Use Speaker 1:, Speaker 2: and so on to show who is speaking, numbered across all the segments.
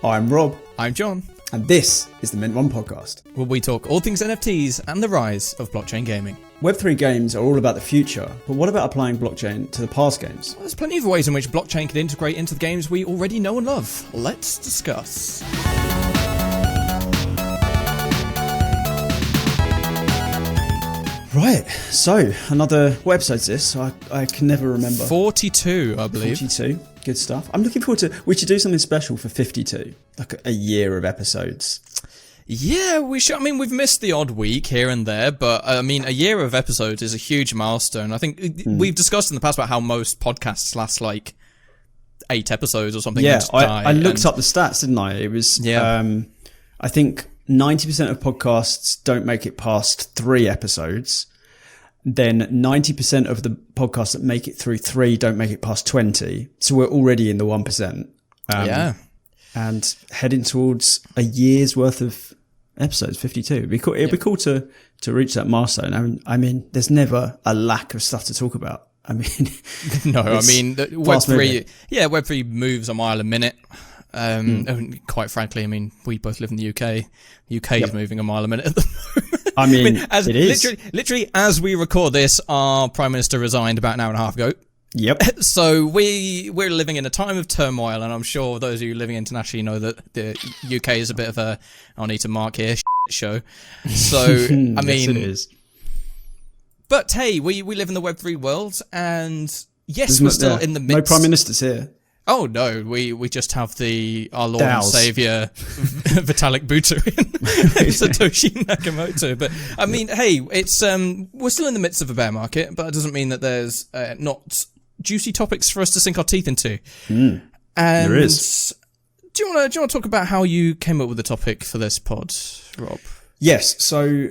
Speaker 1: I'm Rob.
Speaker 2: I'm John.
Speaker 1: And this is the Mint One podcast,
Speaker 2: where we talk all things NFTs and the rise of blockchain gaming.
Speaker 1: Web3 games are all about the future, but what about applying blockchain to the past games?
Speaker 2: Well, there's plenty of ways in which blockchain can integrate into the games we already know and love. Let's discuss.
Speaker 1: Right, so another, what episode is this? I can never remember.
Speaker 2: 42, I believe.
Speaker 1: 42, good stuff. I'm looking forward to, we should do something special for 52, like a year of episodes.
Speaker 2: Yeah, we should. I mean, we've missed the odd week here and there, but I mean, a year of episodes is a huge milestone. I think we've discussed in the past about how most podcasts last like 8 episodes or something.
Speaker 1: Yeah, I looked up the stats, didn't I? It was, I think 90% of podcasts don't make it past 3 episodes. Then 90% of the podcasts that make it through 3 don't make it past 20. So we're already in the 1%. And heading towards a year's worth of episodes, 52. It'd be cool to reach that milestone. I mean, there's never a lack of stuff to talk about. I mean,
Speaker 2: no, I mean, Web3 moves a mile a minute. And quite frankly, I mean, we both live in the UK. The UK is moving a mile a minute at the moment.
Speaker 1: I mean,
Speaker 2: it is. Literally, as we record this, our Prime Minister resigned about an hour and a half ago.
Speaker 1: Yep.
Speaker 2: So we're living in a time of turmoil, and I'm sure those of you living internationally know that the UK is a bit of a I'll need to mark here show. So I mean,
Speaker 1: yes, it is.
Speaker 2: But hey, we live in the Web3 world, and yes, we're still in the midst.
Speaker 1: No Prime Ministers here.
Speaker 2: Oh no, we just have our Lord and Savior Vitalik Buterin, Satoshi Nakamoto. But I mean, hey, it's we're still in the midst of a bear market, but it doesn't mean that there's not juicy topics for us to sink our teeth into. And
Speaker 1: there is.
Speaker 2: Do you want to talk about how you came up with the topic for this pod, Rob?
Speaker 1: Yes. So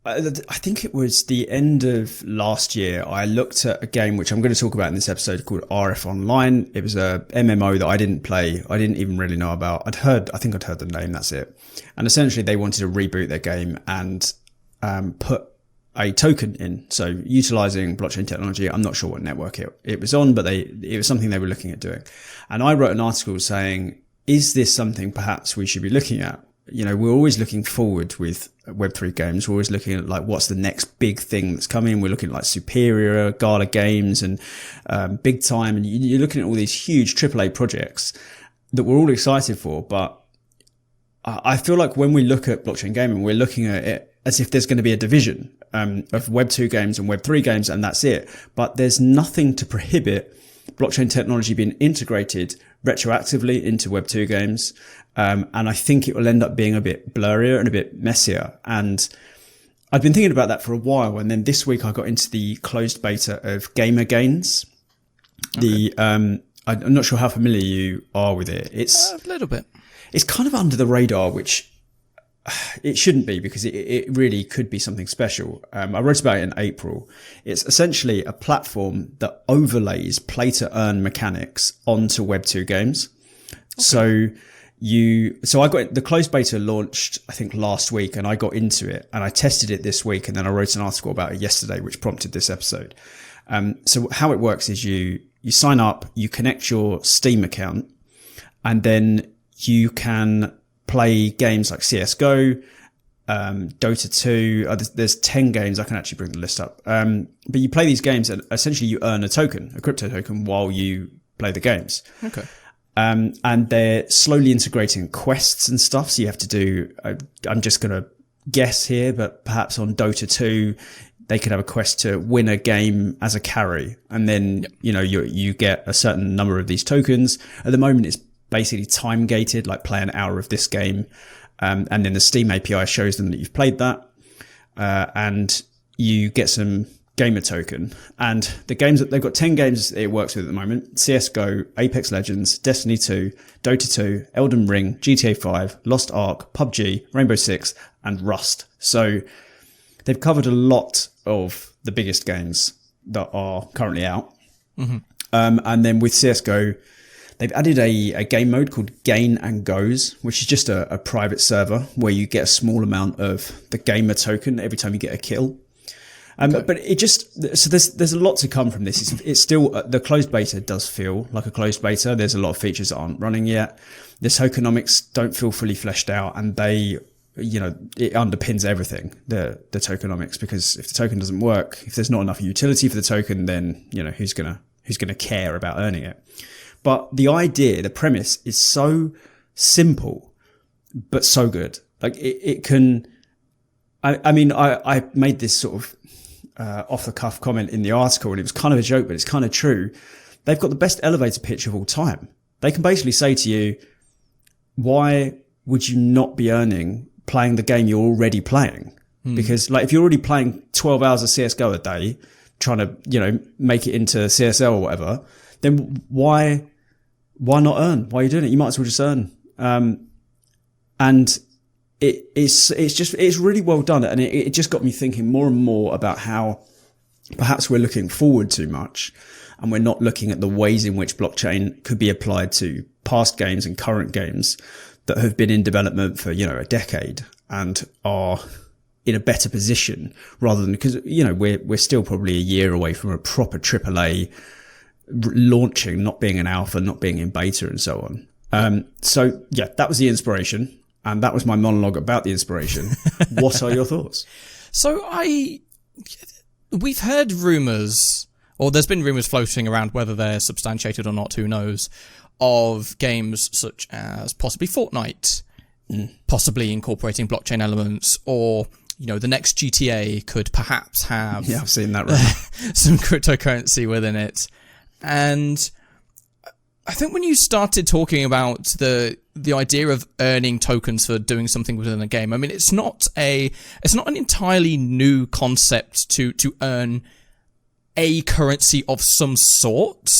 Speaker 1: I think it was the end of last year. I looked at a game which I'm going to talk about in this episode called RF Online. It was a MMO that I didn't play. I didn't even really know about. I think I'd heard the name. That's it. And essentially they wanted to reboot their game and put a token in. So utilizing blockchain technology. I'm not sure what network it was on, but it was something they were looking at doing. And I wrote an article saying, is this something perhaps we should be looking at? You know, we're always looking forward with Web3 games. We're always looking at like what's the next big thing that's coming. We're looking at like Superior, Gala Games, and Big Time, and you're looking at all these huge AAA projects that we're all excited for. But I feel like when we look at blockchain gaming, we're looking at it as if there's going to be a division of Web2 games and Web3 games, and that's it. But there's nothing to prohibit blockchain technology being integrated retroactively into Web2 games. And I think it will end up being a bit blurrier and a bit messier. And I've been thinking about that for a while. And then this week I got into the closed beta of Gamer Gains. Okay. I'm not sure how familiar you are with it. It's
Speaker 2: a little bit. It's
Speaker 1: kind of under the radar, which it shouldn't be because it really could be something special. I wrote about it in April. It's essentially a platform that overlays play to earn mechanics onto Web2 games. Okay. So I got the closed beta launched, I think last week, and I got into it and I tested it this week. And then I wrote an article about it yesterday, which prompted this episode. So how it works is you sign up, you connect your Steam account, and then you can play games like CSGO, Dota 2. There's 10 games. I can actually bring the list up. But you play these games and essentially you earn a crypto token while you play the games.
Speaker 2: Okay.
Speaker 1: And they're slowly integrating quests and stuff. So you have to do, I'm just going to guess here, but perhaps on Dota 2, they could have a quest to win a game as a carry. And then, you get a certain number of these tokens. At the moment, it's basically time gated, like play an hour of this game. And then the Steam API shows them that you've played that. And you get some gamer token. And the games that they've got 10 games it works with at the moment: CSGO, Apex Legends, Destiny 2, Dota 2, Elden Ring, GTA 5, Lost Ark, PUBG, Rainbow Six, and Rust. So they've covered a lot of the biggest games that are currently out. Mm-hmm. And then with CSGO, they've added a game mode called Gain and Goes, which is just a private server where you get a small amount of the gamer token every time you get a kill. But it just, so there's a lot to come from this. It's still, the closed beta does feel like a closed beta. There's a lot of features that aren't running yet. The tokenomics don't feel fully fleshed out, and they, it underpins everything, the tokenomics, because if the token doesn't work, if there's not enough utility for the token, then, who's going to care about earning it? But the idea, the premise is so simple, but so good. Like it can, I mean, I made this sort of off the cuff comment in the article, and it was kind of a joke, but it's kind of true. They've got the best elevator pitch of all time. They can basically say to you, why would you not be earning playing the game you're already playing? Because like, if you're already playing 12 hours of CSGO a day, trying to, make it into CSL or whatever, then why not earn? Why are you doing it? You might as well just earn. And it's really well done. And it just got me thinking more and more about how perhaps we're looking forward too much, and we're not looking at the ways in which blockchain could be applied to past games and current games that have been in development for, a decade and are in a better position, rather than, because, we're still probably a year away from a proper AAA launching, not being an alpha, not being in beta, and so on. So yeah, that was the inspiration. And that was my monologue about the inspiration. What are your thoughts?
Speaker 2: So we've heard rumours, or there's been rumours floating around, whether they're substantiated or not, who knows, of games such as possibly Fortnite, possibly incorporating blockchain elements, or, the next GTA could perhaps have...
Speaker 1: Yeah, I've seen that rumor.
Speaker 2: Some cryptocurrency within it. And I think when you started talking about the idea of earning tokens for doing something within a game, I mean, it's not an entirely new concept to earn a currency of some sort.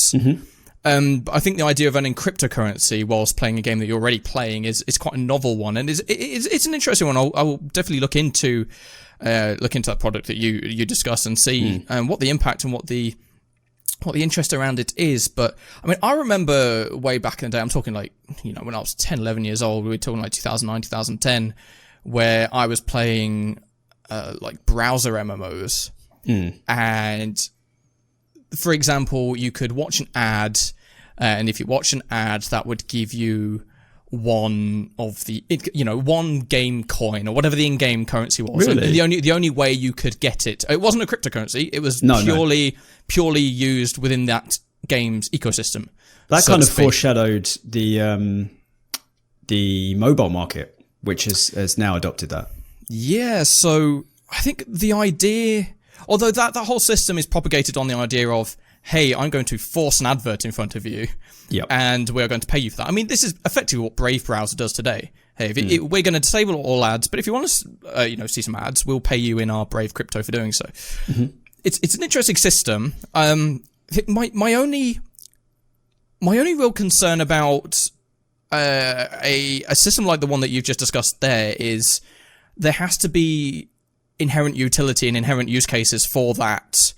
Speaker 2: But I think the idea of earning cryptocurrency whilst playing a game that you're already playing is quite a novel one, and it's an interesting one. I will definitely look into that product that you discuss and see what the impact and what the interest around it is. But I mean, I remember way back in the day, I'm talking like, when I was 10, 11 years old, we were talking like 2009, 2010, where I was playing like browser MMOs. And for example, you could watch an ad, and if you watch an ad, that would give you one game coin or whatever the in-game currency was.
Speaker 1: Really?
Speaker 2: And the only way you could get it, it wasn't a cryptocurrency. It was purely used within that game's ecosystem.
Speaker 1: That kind of foreshadowed the mobile market, which has now adopted that.
Speaker 2: Yeah. So I think the idea, although that whole system is propagated on the idea of, hey, I'm going to force an advert in front of you, and we're going to pay you for that. I mean, this is effectively what Brave browser does today. Hey, we're going to disable all ads, but if you want to, see some ads, we'll pay you in our Brave crypto for doing so. It's an interesting system. My only real concern about a system like the one that you've just discussed there is there has to be inherent utility and inherent use cases for that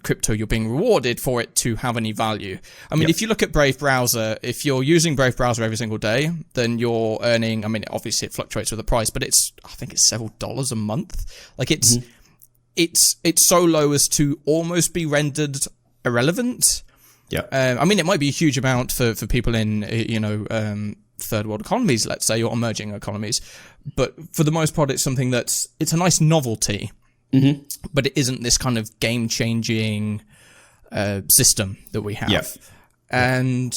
Speaker 2: crypto you're being rewarded for it to have any value. I mean, if you look at Brave browser, if you're using Brave browser every single day, then you're earning, I mean, obviously it fluctuates with the price, but I think it's several dollars a month. Like it's so low as to almost be rendered irrelevant. I mean, it might be a huge amount for people in, third world economies, let's say, or emerging economies. But for the most part, it's something it's a nice novelty. But it isn't this kind of game-changing system that we have. And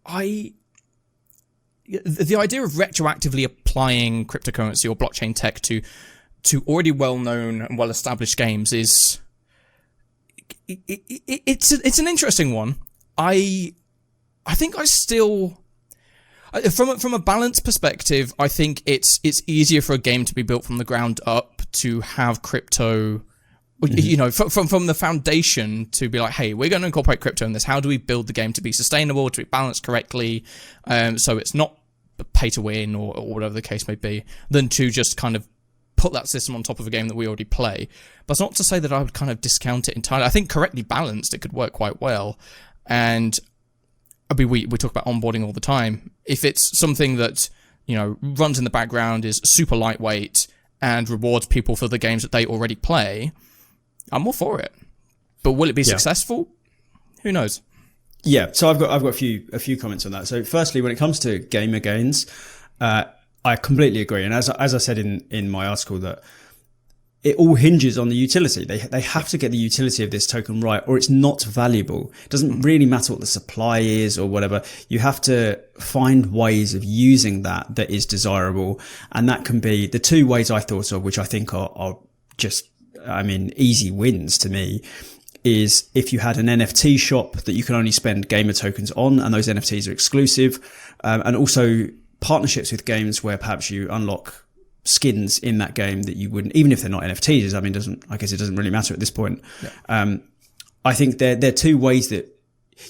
Speaker 2: the idea of retroactively applying cryptocurrency or blockchain tech to already well-known and well-established games is it's an interesting one. I think I still, from a balance perspective, I think it's easier for a game to be built from the ground up to have crypto, from the foundation, to be like, hey, we're going to incorporate crypto in this. How do we build the game to be sustainable, to be balanced correctly, so it's not pay to win or whatever the case may be, than to just kind of put that system on top of a game that we already play. But it's not to say that I would kind of discount it entirely. I think correctly balanced, it could work quite well. And I mean, we talk about onboarding all the time. If it's something that, runs in the background, is super lightweight, and rewards people for the games that they already play, I'm all for it. But will it be successful? Who knows?
Speaker 1: Yeah, so I've got a few comments on that. So firstly, when it comes to gamer gains, I completely agree. And as I said in my article, that it all hinges on the utility. They have to get the utility of this token right, or it's not valuable. It doesn't really matter what the supply is or whatever. You have to find ways of using that is desirable. And that can be the two ways I thought of, which I think are just, easy wins to me, is if you had an NFT shop that you can only spend gamer tokens on, and those NFTs are exclusive, and also partnerships with games where perhaps you unlock skins in that game that you wouldn't, even if they're not NFTs. I guess it doesn't really matter at this point. Yeah. I think they're two ways that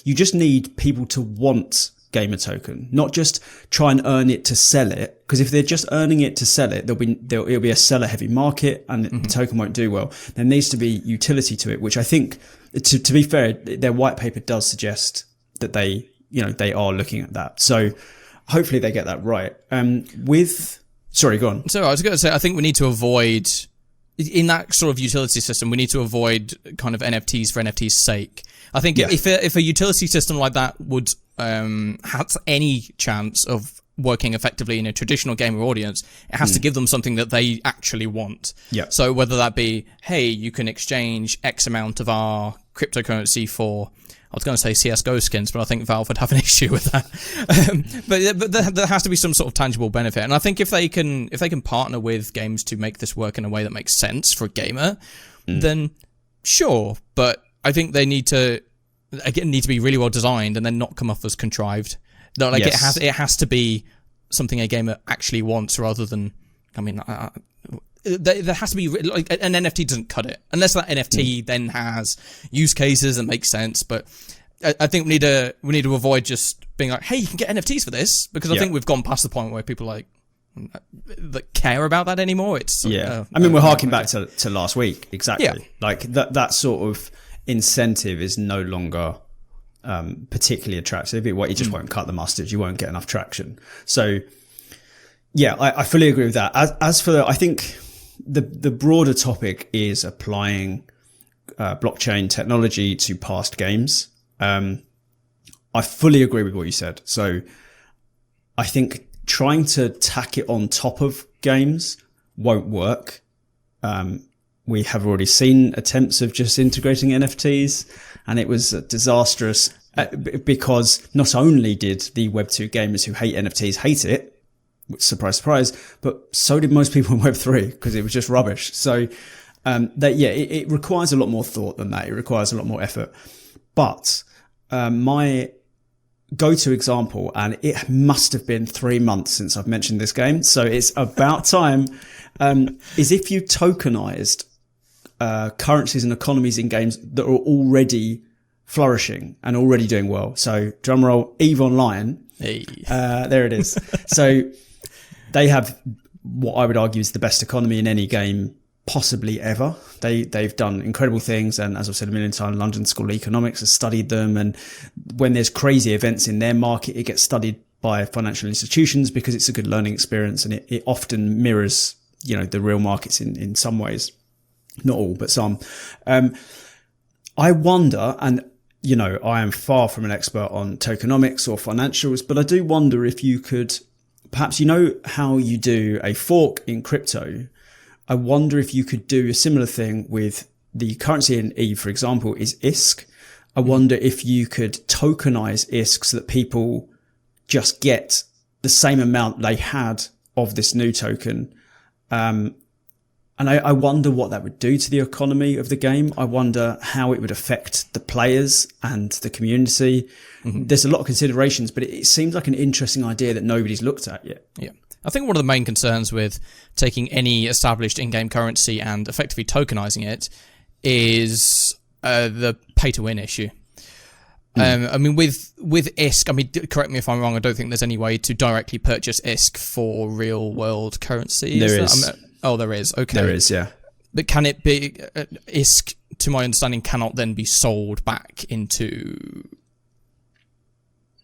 Speaker 1: you just need people to want gamer token, not just try and earn it to sell it. Because if they're just earning it to sell it, it'll be a seller heavy market, and the token won't do well. There needs to be utility to it, which I think, to be fair, their white paper does suggest that they are looking at that. So hopefully they get that right. Sorry, go on.
Speaker 2: So I was going to say, I think we need to avoid, in that sort of utility system, we need to avoid kind of NFTs for NFT's sake. I think if a utility system like that would has any chance of working effectively in a traditional gamer audience, it has to give them something that they actually want.
Speaker 1: Yeah.
Speaker 2: So whether that be, hey, you can exchange X amount of our cryptocurrency for, I was going to say CSGO skins, but I think Valve would have an issue with that. But there has to be some sort of tangible benefit. And I think if they can partner with games to make this work in a way that makes sense for a gamer, then sure. But I think they need to be really well designed and then not come off as contrived. No, like yes. It has to be something a gamer actually wants, rather than, there has to be, like, an NFT doesn't cut it unless that NFT then has use cases that make sense. But I think we need to avoid just being like, hey, you can get NFTs for this, because I think we've gone past the point where people that care about that anymore. It's
Speaker 1: we're harking back to last week, exactly. Like that sort of incentive is no longer particularly attractive. You just won't cut the mustard. You won't get enough traction. So yeah, I fully agree with that. As for I think the broader topic is applying blockchain technology to past games. I fully agree with what you said. So I think trying to tack it on top of games won't work. We have already seen attempts of just integrating NFTs, and it was disastrous because not only did the Web2 gamers who hate NFTs hate it, surprise, surprise, but so did most people in Web3, because it was just rubbish. So it requires a lot more thought than that. It requires a lot more effort. But my go-to example, and it must have been 3 months since I've mentioned this game, so it's about time, is if you tokenized currencies and economies in games that are already flourishing and already doing well. So drumroll, EVE Online.
Speaker 2: Hey.
Speaker 1: There it is. So they have what I would argue is the best economy in any game possibly ever. They've done incredible things, and as I've said a million times, London School of Economics has studied them, and when there's crazy events in their market, it gets studied by financial institutions because it's a good learning experience, and it often mirrors the real markets in some ways. Not all, but some. I wonder, and I am far from an expert on tokenomics or financials, but I do wonder if you could, perhaps how you do a fork in crypto. I wonder if you could do a similar thing with the currency in EVE, for example, is ISK. I wonder if you could tokenize ISK so that people just get the same amount they had of this new token. And I wonder what that would do to the economy of the game. I wonder how it would affect the players and the community. Mm-hmm. There's a lot of considerations, but it seems like an interesting idea that nobody's looked at yet.
Speaker 2: Yeah. I think one of the main concerns with taking any established in-game currency and effectively tokenizing it is the pay-to-win issue. With ISK, correct me if I'm wrong, I don't think there's any way to directly purchase ISK for real-world currency.
Speaker 1: There is.
Speaker 2: There is. Okay.
Speaker 1: There is, yeah.
Speaker 2: But can it be, ISK, to my understanding, cannot then be sold back into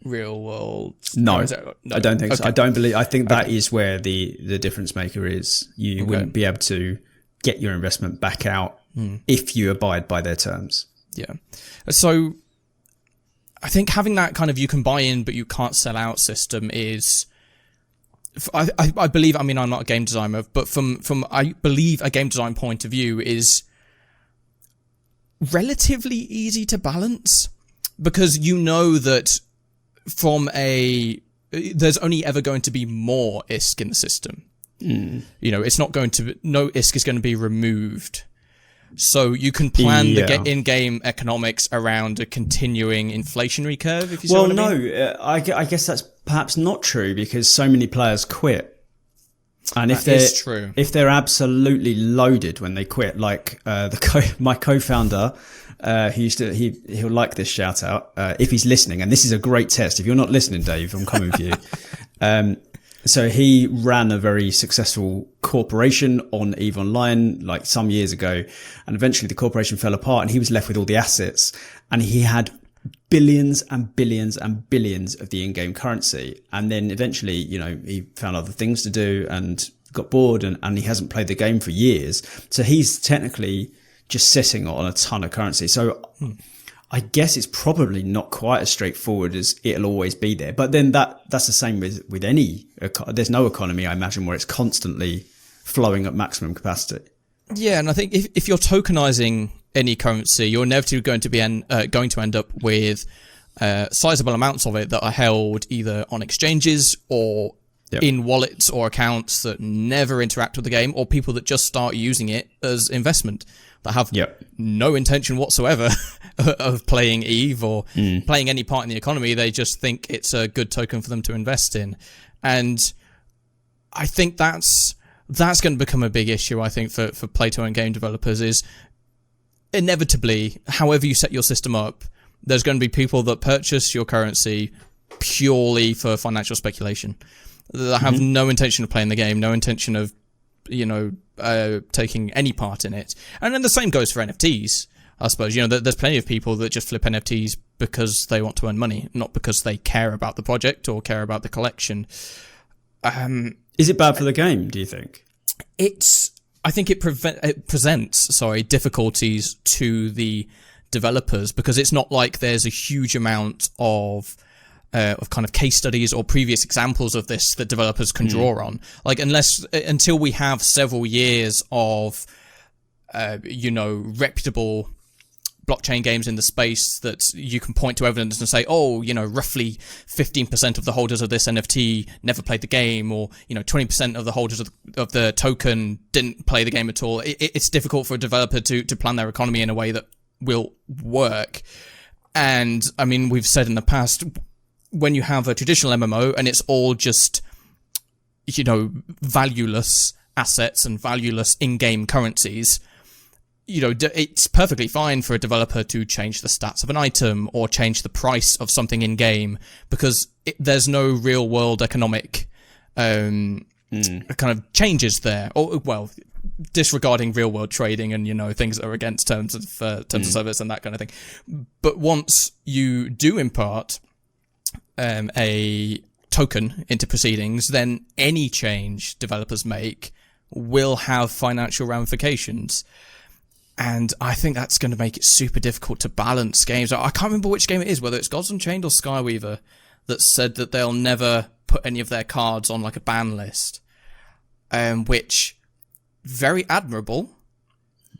Speaker 2: real world?
Speaker 1: No,
Speaker 2: no.
Speaker 1: I don't think so. I think that is where the difference maker is. You wouldn't be able to get your investment back out if you abide by their terms.
Speaker 2: Yeah. So I think having that kind of you can buy in but you can't sell out system is, I believe, I mean, I'm not a game designer, but from I believe a game design point of view is relatively easy to balance, because you know that there's only ever going to be more ISK in the system. You know, it's not going to, no ISK is going to be removed. So you can plan the in-game economics around a continuing inflationary curve, if you see what I mean.
Speaker 1: Well, no, I guess that's perhaps not true, because so many players quit. And if they're absolutely loaded when they quit, like my co-founder, he'll like this shout out if he's listening, and this is a great test. If you're not listening, Dave, I'm coming for you. So he ran a very successful corporation on EVE Online like some years ago, and eventually the corporation fell apart and he was left with all the assets, and he had billions and billions and billions of the in-game currency. And then eventually, you know, he found other things to do and got bored, and he hasn't played the game for years. So he's technically just sitting on a ton of currency. So I guess it's probably not quite as straightforward as it'll always be there. But then that's the same with any, there's no economy, I imagine, where it's constantly flowing at maximum capacity.
Speaker 2: Yeah, and I think if you're tokenizing any currency, you're inevitably going to end up with sizable amounts of it that are held either on exchanges or in wallets or accounts that never interact with the game, or people that just start using it as investment that have no intention whatsoever of playing EVE or playing any part in the economy. They just think it's a good token for them to invest in. And I think that's going to become a big issue, I think, for Plato and game developers, is inevitably, however you set your system up, there's going to be people that purchase your currency purely for financial speculation. That have no intention of playing the game, no intention of, you know, taking any part in it. And then the same goes for NFTs, I suppose. You know, there's plenty of people that just flip NFTs because they want to earn money, not because they care about the project or care about the collection.
Speaker 1: Is it bad for the game, do you think?
Speaker 2: I think it presents difficulties to the developers, because it's not like there's a huge amount of kind of case studies or previous examples of this that developers can draw on. Like, until we have several years of, reputable blockchain games in the space that you can point to evidence and say, oh, you know, roughly 15% of the holders of this NFT never played the game, or, you know, 20% of the holders of the token didn't play the game at all. It's difficult for a developer to plan their economy in a way that will work. And I mean, we've said in the past, when you have a traditional MMO and it's all just, you know, valueless assets and valueless in-game currencies, you know, it's perfectly fine for a developer to change the stats of an item or change the price of something in-game, because there's no real-world economic kind of changes there. Or, well, disregarding real-world trading and, you know, things that are against terms of service and that kind of thing. But once you do impart a token into proceedings, then any change developers make will have financial ramifications. And I think that's going to make it super difficult to balance games. I can't remember which game it is, whether it's Gods Unchained or Skyweaver, that said that they'll never put any of their cards on like a ban list, which, very admirable,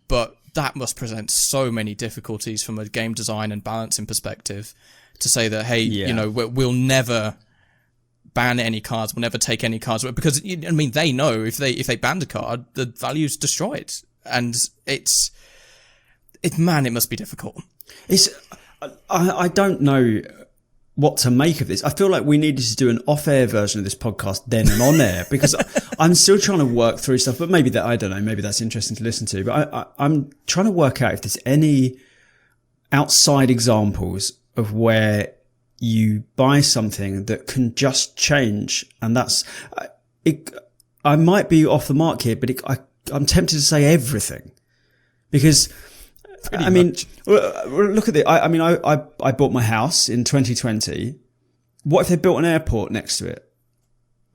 Speaker 2: but that must present so many difficulties from a game design and balancing perspective, to say that, hey, you know, we'll never ban any cards, we'll never take any cards, because, I mean, they know if they banned a card, the value's destroyed. And it must be difficult. I don't know what to make of this. I feel like we needed to do an off-air version of this podcast then and on air, because I'm still trying to work through stuff, but maybe I don't know, maybe that's interesting to listen to, but I'm trying to work out if there's any outside examples of where you buy something that can just change. And that's, I might be off the mark here, but I'm tempted to say everything, because look at it. I bought my house in 2020,
Speaker 1: what if they built an airport next to it?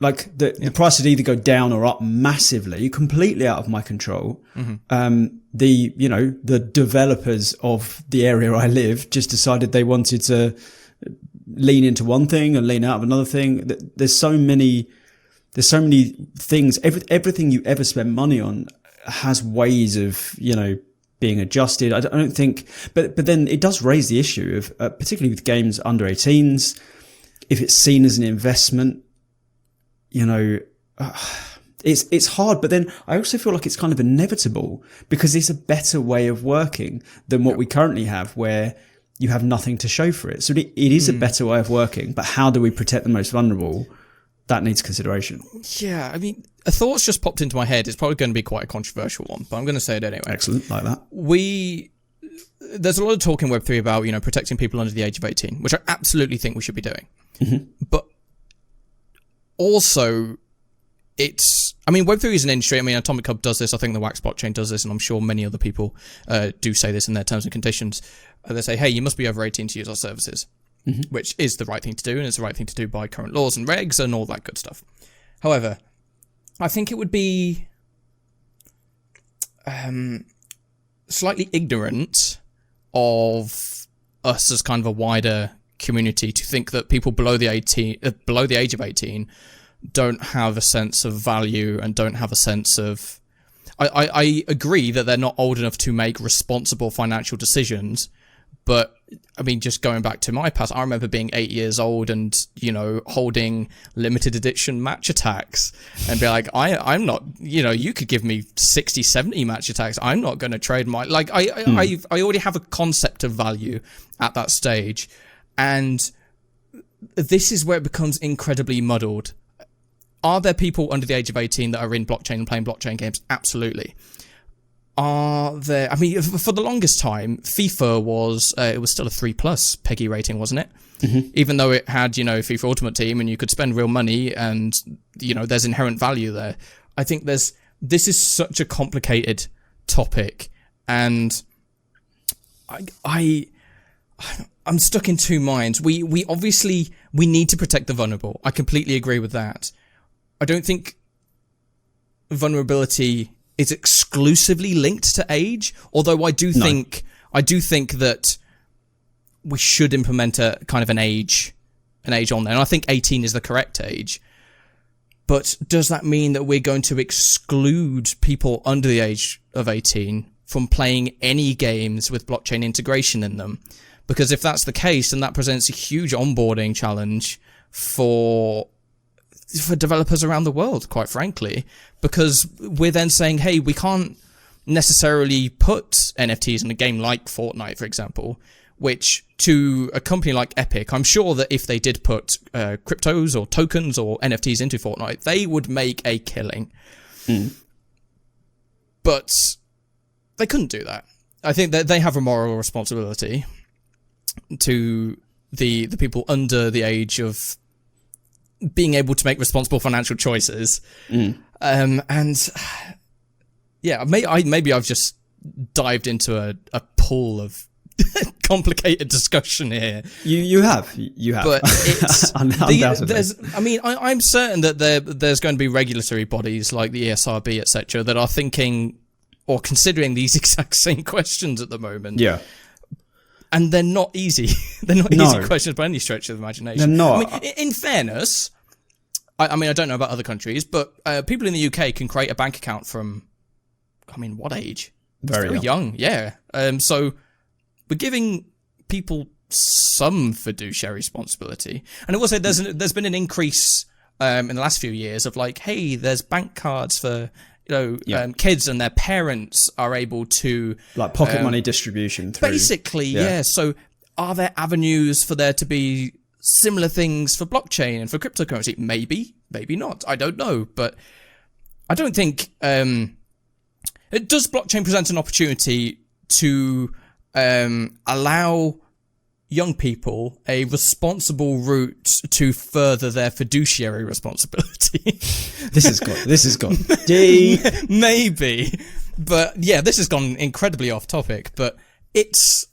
Speaker 1: Like the price would either go down or up massively, completely out of my control. The developers of the area I live just decided they wanted to lean into one thing and lean out of another thing. There's so many things. Everything you ever spend money on has ways of, being adjusted. I don't think, but then it does raise the issue of, particularly with games under 18s, if it's seen as an investment, it's hard. But then I also feel like it's kind of inevitable because it's a better way of working than what we currently have, where you have nothing to show for it. So it is a better way of working, but how do we protect the most vulnerable? That needs consideration.
Speaker 2: Yeah, I mean, a thought's just popped into my head. It's probably going to be quite a controversial one, but I'm going to say it anyway.
Speaker 1: Excellent, like that.
Speaker 2: There's a lot of talk in Web3 about, protecting people under the age of 18, which I absolutely think we should be doing. But also, Web3 is an industry. Atomic Hub does this. I think the Wax blockchain does this, and I'm sure many other people do say this in their terms and conditions. They say, hey, you must be over 18 to use our services. Which is the right thing to do, and it's the right thing to do by current laws and regs and all that good stuff. However, I think it would be slightly ignorant of us as kind of a wider community to think that people below the age of 18 don't have a sense of value and don't have a sense of... I agree that they're not old enough to make responsible financial decisions, but just going back to my past, I remember being 8 years old and, holding limited edition match attacks and be like, I'm not, you could give me 60, 70 match attacks. I'm not going to trade my, I already have a concept of value at that stage. And this is where it becomes incredibly muddled. Are there people under the age of 18 that are in blockchain and playing blockchain games? Absolutely. Are there... for the longest time, FIFA was... it was still a 3+ PEGI rating, wasn't it? Even though it had, FIFA Ultimate Team and you could spend real money and, there's inherent value there. I think this is such a complicated topic, and I'm stuck in two minds. We obviously... we need to protect the vulnerable. I completely agree with that. I don't think vulnerability is exclusively linked to age, although I do think that we should implement a kind of an age on there, and I think 18 is the correct age. But does that mean that we're going to exclude people under the age of 18 from playing any games with blockchain integration in them? Because if that's the case, then that presents a huge onboarding challenge for developers around the world, quite frankly, because we're then saying, hey, we can't necessarily put NFTs in a game like Fortnite, for example, which to a company like Epic, I'm sure that if they did put cryptos or tokens or NFTs into Fortnite, they would make a killing. But they couldn't do that. I think that they have a moral responsibility to the people under the age of being able to make responsible financial choices. And yeah, maybe I've just dived into a pool of complicated discussion here.
Speaker 1: You have.
Speaker 2: But it's I'm certain that there's going to be regulatory bodies like the ESRB, etc., that are thinking or considering these exact same questions at the moment.
Speaker 1: Yeah.
Speaker 2: And they're not easy. They're not easy questions by any stretch of the imagination.
Speaker 1: They're not.
Speaker 2: In fairness, I don't know about other countries, but people in the UK can create a bank account from, what age? Very young. Yeah. So we're giving people some fiduciary responsibility. And I will say there's been an increase in the last few years of hey, there's bank cards for kids, and their parents are able to
Speaker 1: pocket money distribution through.
Speaker 2: Basically, yeah. So are there avenues for there to be similar things for blockchain and for cryptocurrency? Maybe not. I don't know, but I don't think does blockchain present an opportunity to allow young people a responsible route to further their fiduciary responsibility. This has gone deep. Maybe. But yeah, this has gone incredibly off topic, but Web3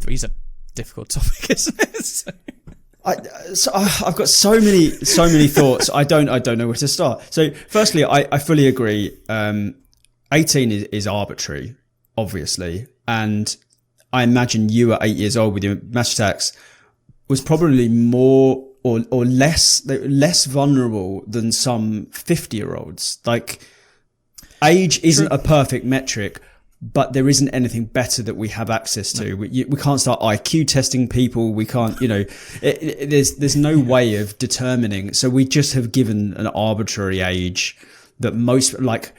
Speaker 2: is a difficult topic, isn't it?
Speaker 1: I've got so many thoughts. I don't know where to start. So firstly, I fully agree. 18 is arbitrary, obviously. And I imagine you at 8 years old with your master tax was probably more or less vulnerable than some 50-year-olds. Like, age isn't a perfect metric, but there isn't anything better that we have access to. We can't start IQ testing people. We can't, there's no way of determining. So we just have given an arbitrary age that most, like,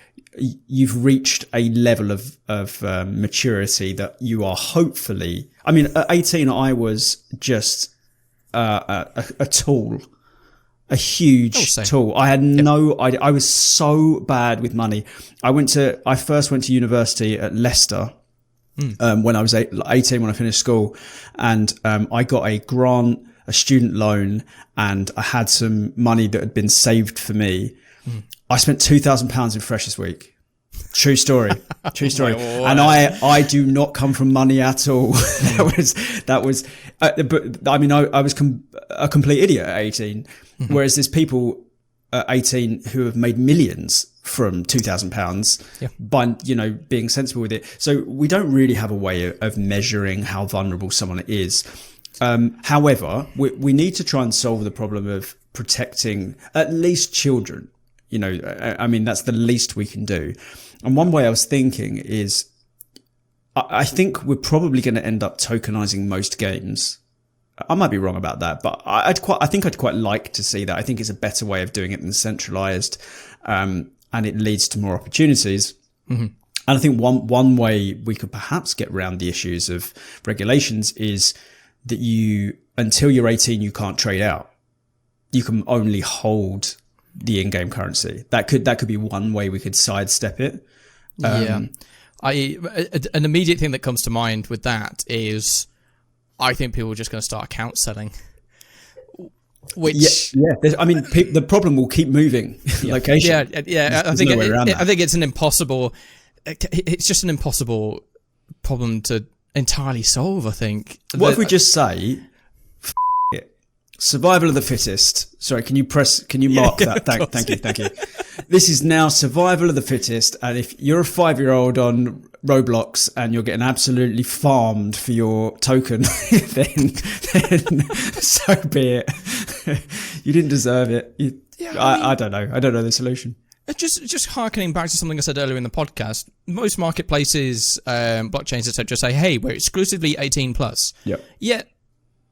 Speaker 1: you've reached a level of maturity that you are hopefully, I mean, at 18, I was just a tool. A huge tool. I had no idea. I was so bad with money. I first went to university at Leicester when I was 18, when I finished school. And I got a grant, a student loan, and I had some money that had been saved for me. I spent £2,000 in Freshers Week. True story. True story. And I do not come from money at all. that was, but I mean, I was a complete idiot at 18. Whereas there's people at 18 who have made millions from £2,000 by, being sensible with it. So we don't really have a way of measuring how vulnerable someone is. However, we need to try and solve the problem of protecting at least children. I mean, that's the least we can do. And one way I was thinking is, I think we're probably going to end up tokenizing most games. I might be wrong about that, but I think I'd quite like to see that. I think it's a better way of doing it than centralized, and it leads to more opportunities. And I think one way we could perhaps get around the issues of regulations is that until you're 18, you can't trade out. You can only hold the in-game currency. That could be one way we could sidestep it.
Speaker 2: An immediate thing that comes to mind with that is, I think people are just going to start account selling. Which,
Speaker 1: I mean, the problem will keep moving. Location.
Speaker 2: I think it's an impossible. It's just an impossible problem to entirely solve. I think.
Speaker 1: What if we just say, it, survival of the fittest? Sorry, can you mark that? Thank you. This is now survival of the fittest, and if you're a 5-year-old on Roblox and you're getting absolutely farmed for your token, then so be it. You didn't deserve it. I don't know. I don't know the solution.
Speaker 2: Just harkening back to something I said earlier in the podcast, most marketplaces, blockchains, etc., say, "Hey, we're exclusively 18 plus."
Speaker 1: Yep.
Speaker 2: Yet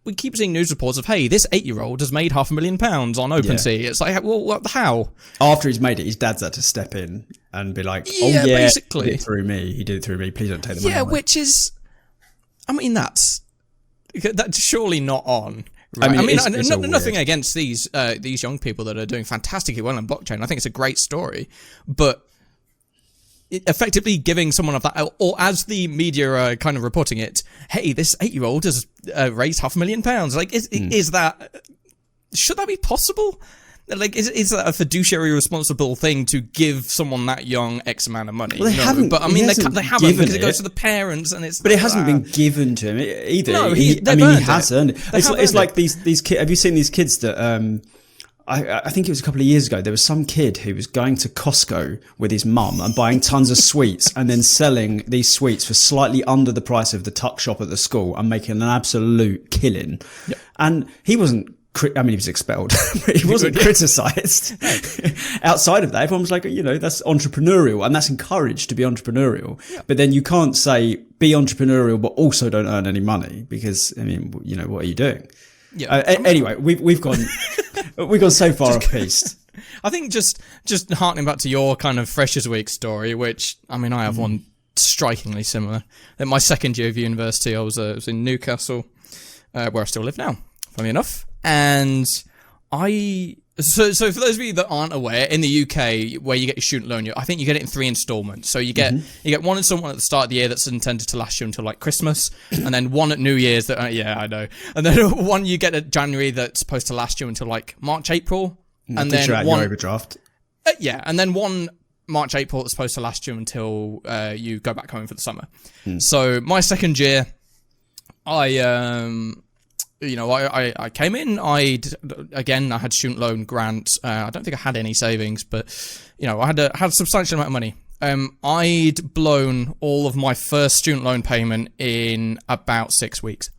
Speaker 2: we keep seeing news reports of, "Hey, this 8-year-old has made £500,000 on OpenSea." Yeah. It's like, well, how?
Speaker 1: After he's made it, his dad's had to step in and be like,
Speaker 2: basically.
Speaker 1: He did it through me. Please don't take the money away.
Speaker 2: Which is, I mean, that's surely not on. Right? I mean, it's nothing against these young people that are doing fantastically well on blockchain. I think it's a great story, but effectively giving someone of that, or as the media are kind of reporting it, hey, this 8-year-old has raised £500,000. Like, is that, should that be possible? Like, is that a fiduciary responsible thing to give someone that young X amount of money?
Speaker 1: Well, they haven't.
Speaker 2: But I mean, they haven't, because it goes to the parents, and it's.
Speaker 1: But it hasn't been given to him either.
Speaker 2: No,
Speaker 1: he has earned it. It's like these kids. Have you seen these kids that? I think it was a couple of years ago. There was some kid who was going to Costco with his mum and buying tons of sweets, and then selling these sweets for slightly under the price of the tuck shop at the school, and making an absolute killing. Yep. And he wasn't. I mean, he was expelled, but he wasn't criticised. Outside of that, everyone was like, that's entrepreneurial, and that's encouraged to be entrepreneurial. Yeah. But then you can't say be entrepreneurial, but also don't earn any money, because, I mean, what are you doing? Yeah. Anyway, we've gone so far off piste.
Speaker 2: I think just harkening back to your kind of Freshers Week story, which, I mean, I have one strikingly similar. In my second year of university, I was in Newcastle, where I still live now, funny enough. And so for those of you that aren't aware, in the UK, where you get your student loan, I think you get it in 3 installments. So you get one installment at the start of the year that's intended to last you until like Christmas, and then one at New Year's that, I know, and then one you get at January that's supposed to last you until like March, April, and then
Speaker 1: your overdraft.
Speaker 2: And then one March, April that's supposed to last you until you go back home for the summer. So my second year, I came in. I had student loan grant. I don't think I had any savings, but I had a substantial amount of money. I'd blown all of my first student loan payment in about 6 weeks.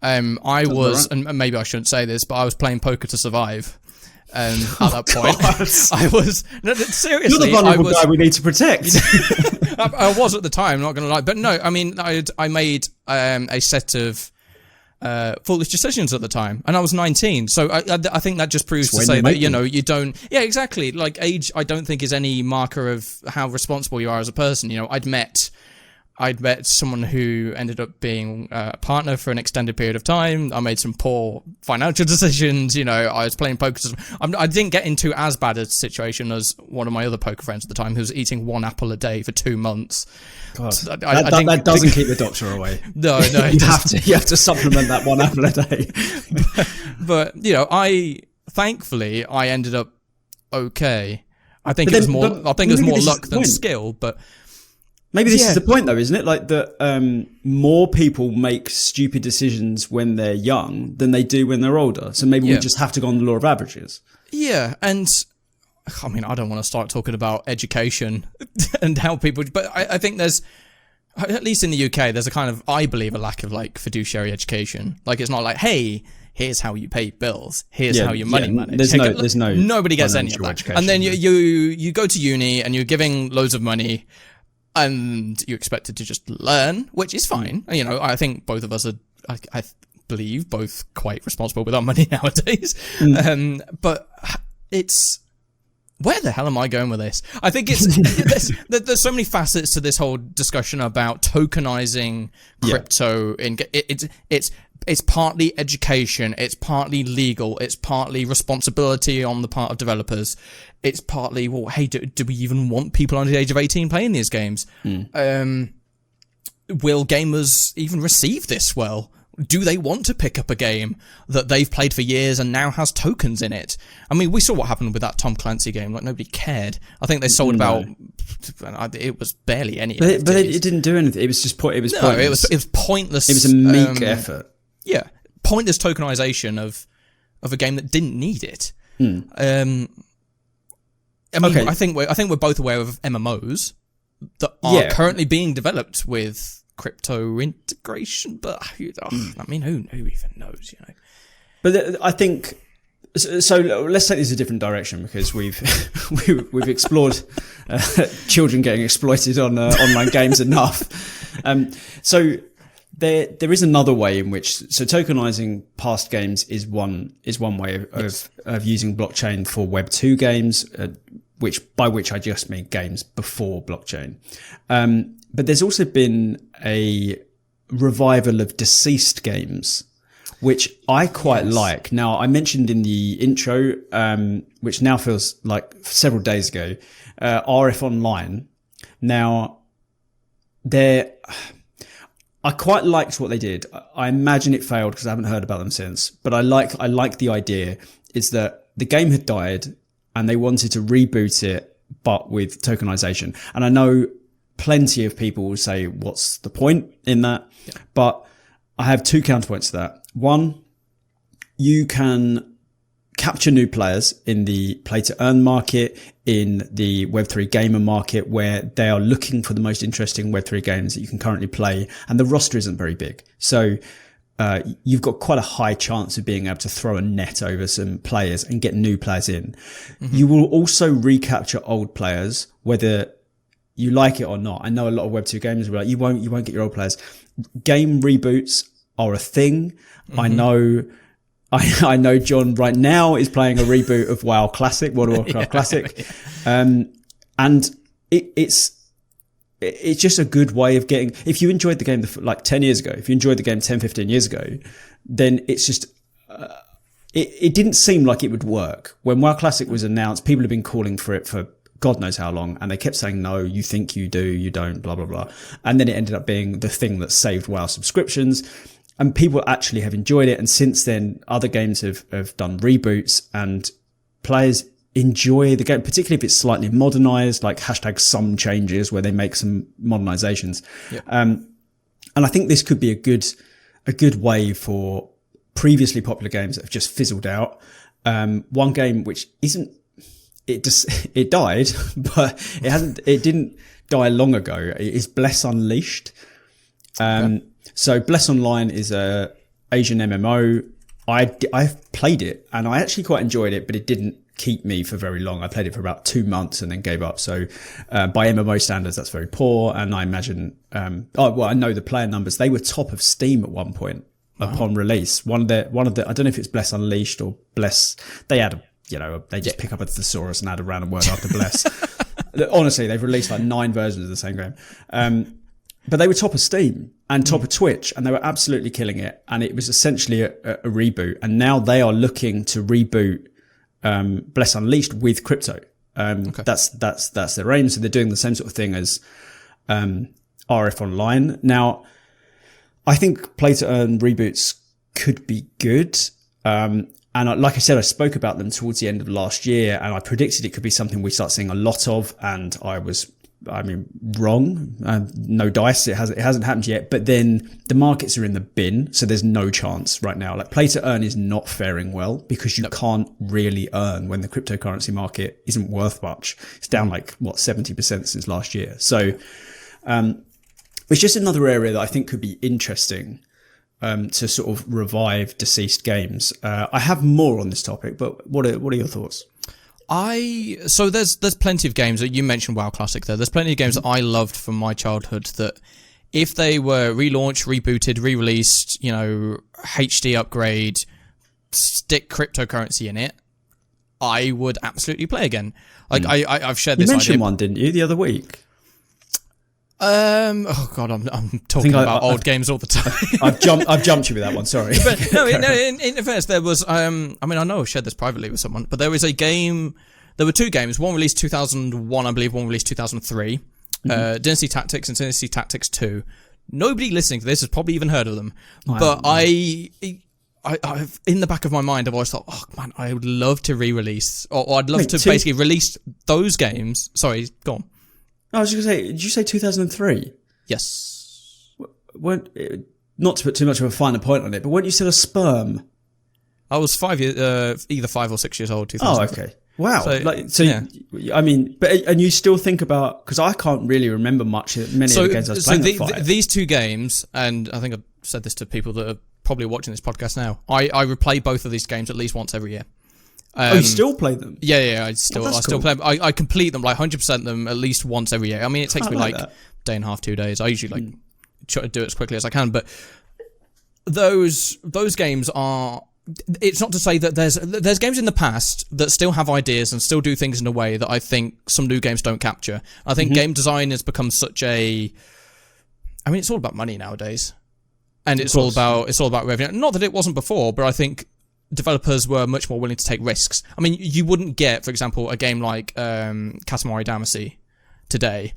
Speaker 2: I was, and maybe I shouldn't say this, but I was playing poker to survive. At that point, I was seriously.
Speaker 1: You're the vulnerable guy we need to protect.
Speaker 2: I was at the time, not going to lie, but no, I mean, I made a set of foolish decisions at the time, and I was 19. So I think that just proves to say that you don't. Yeah, exactly. Like age, I don't think is any marker of how responsible you are as a person. I'd met someone who ended up being a partner for an extended period of time. I made some poor financial decisions. I was playing poker. I didn't get into as bad a situation as one of my other poker friends at the time, who was eating 1 apple a day for 2 months.
Speaker 1: God, that doesn't keep the doctor away.
Speaker 2: No,
Speaker 1: you have to supplement that 1 apple a day.
Speaker 2: but thankfully I ended up okay. I think it was more luck than skill, but.
Speaker 1: Maybe this is the point, though, isn't it? Like that more people make stupid decisions when they're young than they do when they're older. So maybe we just have to go on the law of averages. Yeah, and I mean, I don't want to start talking about education and how people... But I think there's, at least in the UK, there's a kind of, I believe, a lack of like fiduciary education. Like it's not like, hey, here's how you pay bills. Here's how your money managed. There's no nobody gets any of that. Education, and then you go to uni and you're giving loads of money. And you're expected to just learn, which is fine. I think both of us are, I believe, both quite responsible with our money nowadays. But it's, where the hell am I going with this? I think there's so many facets to this whole discussion about tokenizing crypto. It's partly education, it's partly legal, it's partly responsibility on the part of developers. It's partly, well, hey, do we even want people under the age of 18 playing these games? Will gamers even receive this well? Do they want to pick up a game that they've played for years and now has tokens in it? I mean, we saw what happened with that Tom Clancy game. Like, nobody cared. I think they sold about... It was barely any. But it didn't do anything. It was just pointless. No, it was pointless. It was a meek effort. Yeah. Pointless tokenization of a game that didn't need it. I mean, I think we're both aware of MMOs that are currently being developed with crypto integration, but I mean, who even knows, But I think so. Let's take this a different direction because we've explored children getting exploited on online games enough. So there is another way in which tokenizing past games is one way of using blockchain for Web2 games. By which I just mean games before blockchain. But there's also been a revival of deceased games, which I quite like. Now, I mentioned in the intro, which now feels like several days ago, RF Online. Now, I quite liked what they did. I imagine it failed because I haven't heard about them since. But I like the idea is that the game had died and they wanted to reboot it, but with tokenization. And I know plenty of people will say, what's the point in that? Yeah. But I have 2 counterpoints to that. One, you can capture new players in the play to earn market, in the Web3 gamer market, where they are looking for the most interesting Web3 games that you can currently play. And the roster isn't very big. So you've got quite a high chance of being able to throw a net over some players and get new players in. You will also recapture old players, whether you like it or not. I know a lot of Web2 gamers will be like, you won't get your old players. Game reboots are a thing. I know John right now is playing a reboot of WoW Classic, World of Warcraft Classic. And it's just a good way of getting, if you enjoyed the game like 10 years ago, if you enjoyed the game 10, 15 years ago, then it's just, it didn't seem like it would work. When WoW Classic was announced, people have been calling for it for God knows how long. And they kept saying, no, you think you do, you don't, blah, blah, blah. And then it ended up being the thing that saved WoW subscriptions. And people actually have enjoyed it. And since then, other games have done reboots and players enjoy the game, particularly if it's slightly modernized, like #some changes where they make some modernizations. Yeah. And I think this could be a good a good way for previously popular games that have just fizzled out. One game which it died, but it didn't die long ago. It is Bless Unleashed. So Bless Online is a Asian MMO. I've played it and I actually quite enjoyed it, but it didn't keep me for very long. I played it for about 2 months and then gave up. So by MMO standards, that's very poor. And I imagine, I know the player numbers. They were top of Steam at one point upon release. One of the, I don't know if it's Bless Unleashed or Bless. They had they just pick up a thesaurus and add a random word after Bless. Honestly, they've released like 9 versions of the same game. But they were top of Steam and top of Twitch, and they were absolutely killing it. And it was essentially a reboot. And now they are looking to reboot Bless Unleashed with crypto. That's their aim. So they're doing the same sort of thing as RF Online. Now, I think play to earn reboots could be good. And like I said, I spoke about them towards the end of last year, and I predicted it could be something we start seeing a lot of. And I was wrong. No dice. It hasn't happened yet. But then the markets are in the bin, so there's no chance right now. Like play to earn is not faring well because you can't really earn when the cryptocurrency market isn't worth much. It's down 70% since last year. So it's just another area that I think could be interesting to sort of revive deceased games. I have more on this topic, but what are your thoughts?
Speaker 2: So there's plenty of games that you mentioned. WoW Classic there. There's plenty of games that I loved from my childhood that if they were relaunched, rebooted, re-released, HD upgrade, stick cryptocurrency in it, I would absolutely play again. I've shared this.
Speaker 1: You mentioned
Speaker 2: idea.
Speaker 1: one, didn't you, the other week?
Speaker 2: Oh God, I'm talking about old games all the time.
Speaker 1: I've jumped you with that one. Sorry.
Speaker 2: But no, in fairness, there was. I know I've shared this privately with someone, but there was a game. There were 2 games. One released 2001, I believe. One released 2003. Dynasty Tactics and Dynasty Tactics 2. Nobody listening to this has probably even heard of them. But I've in the back of my mind, I've always thought, oh man, I would love to re-release, or I'd love to basically release those games. Sorry, go on.
Speaker 1: I was just going to say, did you say 2003?
Speaker 2: Yes.
Speaker 1: Not to put too much of a finer point on it, but weren't you still a sperm?
Speaker 2: I was 5 years, either 5 or 6 years old. 2003.
Speaker 1: Oh, okay. Wow.
Speaker 2: Yeah.
Speaker 1: And you still think about, because I can't really remember many of the games I was playing at 5.
Speaker 2: These 2 games, and I think I've said this to people that are probably watching this podcast now, I replay both of these games at least once every year.
Speaker 1: You still play them?
Speaker 2: Yeah, I still play them. I complete them, 100% them at least once every year. I mean, it takes me a day and a half, 2 days. I usually try to do it as quickly as I can, but those games are. It's not to say that there's games in the past that still have ideas and still do things in a way that I think some new games don't capture. I think game design has become such a. I mean, it's all about money nowadays, and it's all about revenue. Not that it wasn't before, but I think developers were much more willing to take risks. I mean, you wouldn't get, for example, a game like Katamari Damacy today.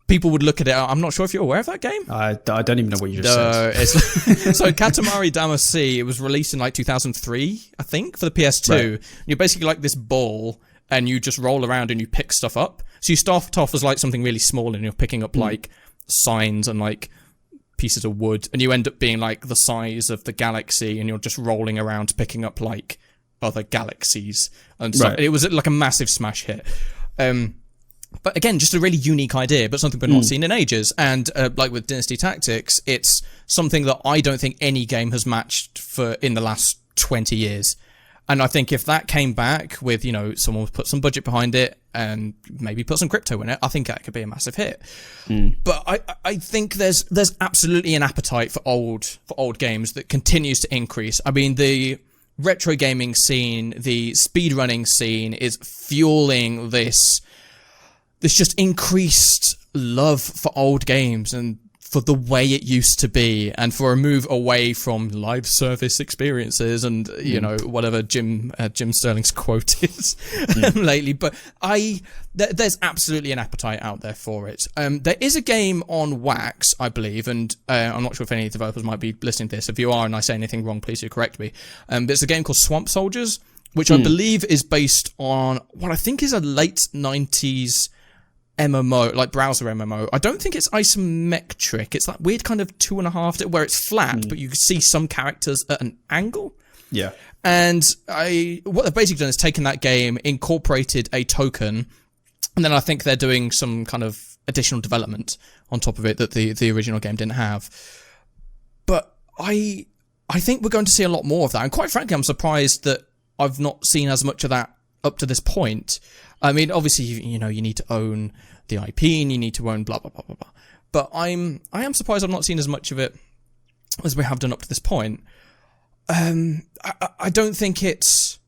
Speaker 2: People would look at it. I'm not sure if you're aware of that game.
Speaker 1: I don't even know what you just said.
Speaker 2: So Katamari Damacy, it was released in 2003, I think, for the PS2. Right. You're basically like this ball, and you just roll around and you pick stuff up. So you start off as something really small, and you're picking up signs and pieces of wood, and you end up being the size of the galaxy, and you're just rolling around picking up other galaxies and stuff. Right. It was a massive smash hit. But again, just a really unique idea, but something we've not seen in ages. And with Dynasty Tactics, it's something that I don't think any game has matched in the last 20 years. And I think if that came back with, someone put some budget behind it and maybe put some crypto in it, I think that could be a massive hit. But I think there's absolutely an appetite for old games that continues to increase. I mean, the retro gaming scene, the speedrunning scene is fueling this just increased love for old games and for the way it used to be, and for a move away from live service experiences and whatever Jim Sterling's quote is lately. But there's absolutely an appetite out there for it. There is a game on Wax, I believe, and I'm not sure if any developers might be listening to this. If you are and I say anything wrong, please do correct me. There's a game called Swamp Soldiers, which I believe is based on what I think is a late 90s MMO, like browser MMO. I don't think it's isometric. It's that weird kind of 2.5 where it's flat, but you can see some characters at an angle.
Speaker 1: Yeah.
Speaker 2: And what they've basically done is taken that game, incorporated a token, and then I think they're doing some kind of additional development on top of it that the original game didn't have. But I think we're going to see a lot more of that. And quite frankly, I'm surprised that I've not seen as much of that up to this point. I mean, obviously, you need to own the IP and you need to own blah, blah, blah, blah, blah. But I am surprised I've not seen as much of it as we have done up to this point. I don't think it's...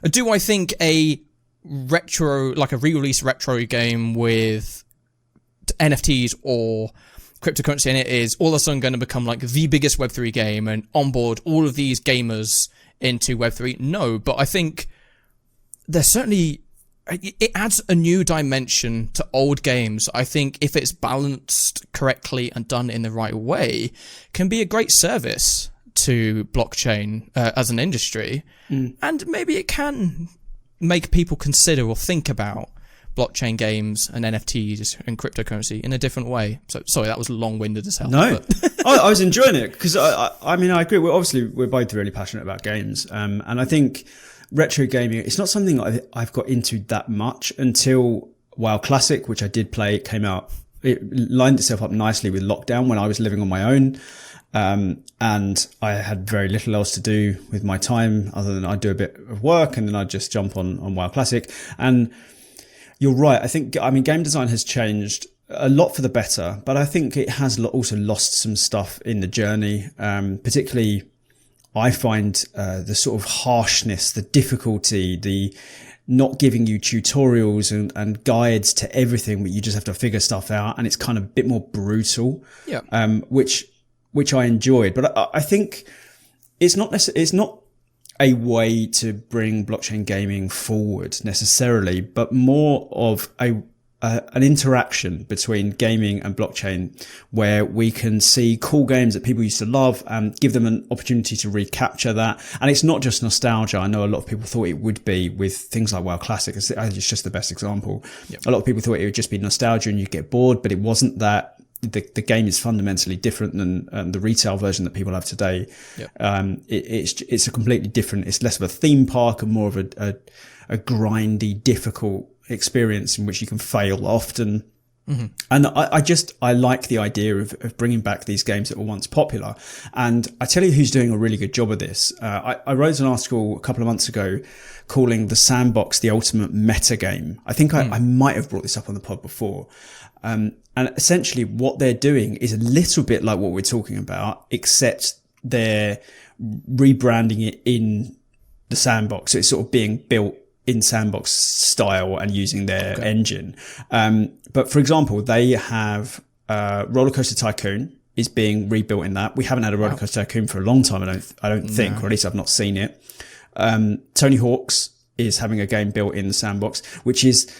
Speaker 2: Do I think a retro, like a re-release retro game with NFTs or cryptocurrency in it is all of a sudden going to become like the biggest Web3 game and onboard all of these gamers into Web3? No, but I think there's certainly... It adds a new dimension to old games. I think if it's balanced correctly and done in the right way, can be a great service to blockchain as an industry. And maybe it can make people consider or think about blockchain games and NFTs and cryptocurrency in a different way. So sorry, that was long-winded as hell.
Speaker 1: No, I was enjoying it because I mean, I agree. We're both really passionate about games. And I think retro gaming, it's not something I've got into that much until WoW Classic, which I did play. It came out, it lined itself up nicely with lockdown when I was living on my own. And I had very little else to do with my time other than I'd do a bit of work and then I'd just jump on WoW Classic. And you're right. I mean, game design has changed a lot for the better, but I think it has also lost some stuff in the journey. Particularly, I find the sort of harshness, the difficulty, the not giving you tutorials and guides to everything, but you just have to figure stuff out. And it's kind of a bit more brutal, which I enjoyed. But I think it's not a way to bring blockchain gaming forward necessarily, but more of an interaction between gaming and blockchain where we can see cool games that people used to love and give them an opportunity to recapture that. And it's not just nostalgia. I know a lot of people thought it would be with things like WoW Classic. It's just the best example. Yep. A lot of people thought it would just be nostalgia and you'd get bored, but it wasn't that. The game is fundamentally different than the retail version that people have today. Yep. It's a completely different. It's less of a theme park and more of a grindy, difficult experience in which you can fail often. Mm-hmm. And I like the idea of bringing back these games that were once popular. And I tell you who's doing a really good job of this. I wrote an article a couple of months ago calling the sandbox the ultimate meta game. I think I might have brought this up on the pod before. And essentially what they're doing is a little bit like what we're talking about, except they're rebranding it in the sandbox. So it's sort of being built in sandbox style and using their engine. But for example, they have Roller Coaster Tycoon is being rebuilt in that. We haven't had a Roller Coaster Tycoon for a long time, I don't think, or at least I've not seen it. Tony Hawk's is having a game built in the sandbox, which is...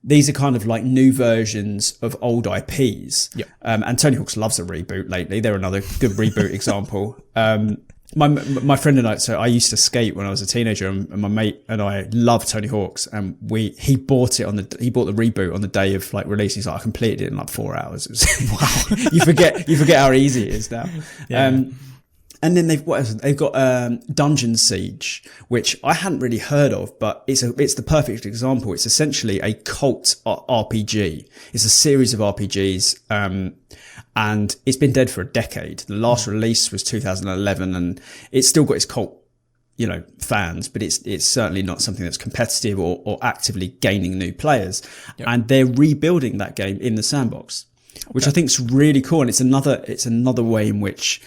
Speaker 1: These are kind of like new versions of old IPs. Yep. And Tony Hawk's loves a reboot lately. They're another good reboot example. My friend and I, so I used to skate when I was a teenager and my mate and I loved Tony Hawk's and he bought the reboot on the day of like release. He's like, I completed it in like 4 hours. It was, wow. You forget how easy it is now. Yeah. And then they've got Dungeon Siege, which I hadn't really heard of, but it's the perfect example. It's essentially a cult RPG. It's a series of RPGs, and it's been dead for a decade. The last release was 2011, and it's still got its cult, fans, but it's certainly not something that's competitive or actively gaining new players. Yep. And they're rebuilding that game in the sandbox, which I think is really cool. And it's another way in which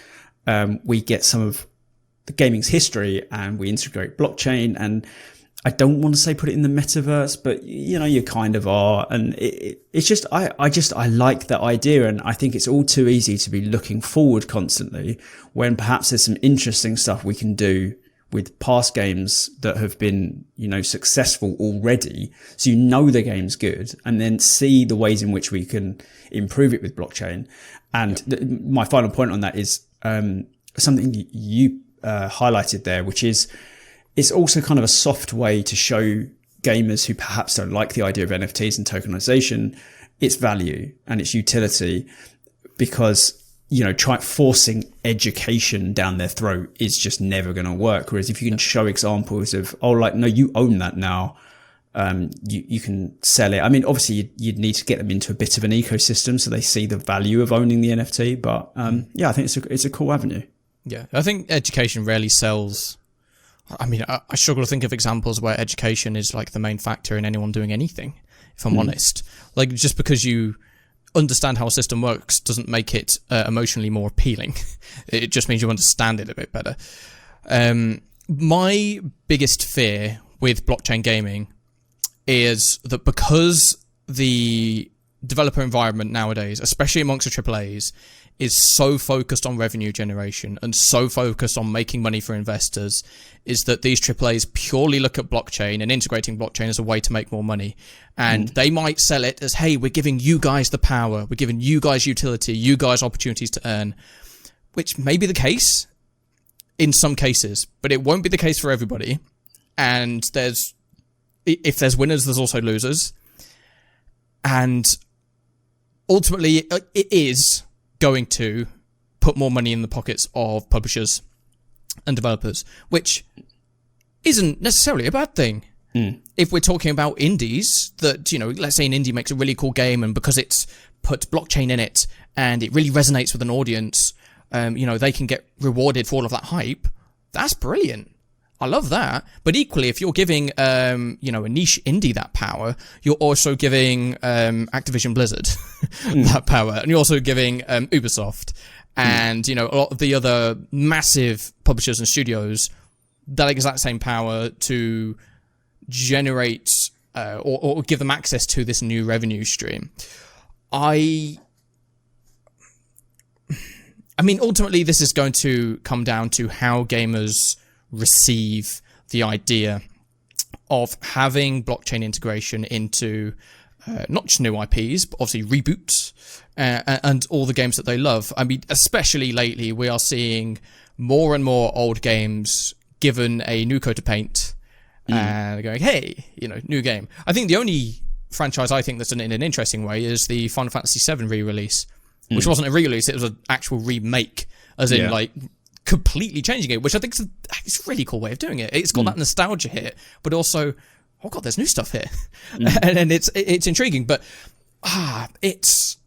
Speaker 1: we get some of the gaming's history and we integrate blockchain, and I don't want to say put it in the metaverse, but you kind of are. And it's just, I like that idea. And I think it's all too easy to be looking forward constantly when perhaps there's some interesting stuff we can do with past games that have been, successful already. So the game's good, and then see the ways in which we can improve it with blockchain. And my final point on that is, something you highlighted there, which is it's also kind of a soft way to show gamers who perhaps don't like the idea of NFTs and tokenization its value and its utility, because, you know, forcing education down their throat is just never going to work. Whereas if you can show examples of, oh, like, no, you own that now. You can sell it. I mean, obviously you'd need to get them into a bit of an ecosystem so they see the value of owning the NFT. But yeah, I think it's a cool avenue.
Speaker 2: Yeah, I think education rarely sells. I mean, I struggle to think of examples where education is like the main factor in anyone doing anything, if I'm honest. Like, just because you understand how a system works doesn't make it emotionally more appealing. It just means you understand it a bit better. My biggest fear with blockchain gaming is that because the developer environment nowadays, especially amongst the AAAs, is so focused on revenue generation and so focused on making money for investors, is that these AAAs purely look at blockchain and integrating blockchain as a way to make more money. And they might sell it as, hey, we're giving you guys the power, we're giving you guys utility, you guys opportunities to earn, which may be the case in some cases, but it won't be the case for everybody. And if there's winners, there's also losers. And ultimately, it is going to put more money in the pockets of publishers and developers, which isn't necessarily a bad thing. If we're talking about indies, that, you know, let's say an indie makes a really cool game, and because it's put blockchain in it and it really resonates with an audience, you know, they can get rewarded for all of that hype. That's brilliant. I love that. But equally, if you're giving, you know, a niche indie that power, you're also giving Activision Blizzard that power. And you're also giving Ubisoft and, you know, a lot of the other massive publishers and studios that exact same power to generate or give them access to this new revenue stream. I mean, ultimately, this is going to come down to how gamers receive the idea of having blockchain integration into not just new IPs, but obviously reboots and all the games that they love. I mean, especially lately, we are seeing more and more old games given a new coat of paint and going, hey, you know, new game. I think the only franchise I think that's done it in an interesting way is the Final Fantasy VII re-release, which wasn't a re-release, it was an actual remake, as in, like, completely changing it, which I think is it's a really cool way of doing it. It's got that nostalgia hit, but also, oh god, there's new stuff here, and it's intriguing. But it's,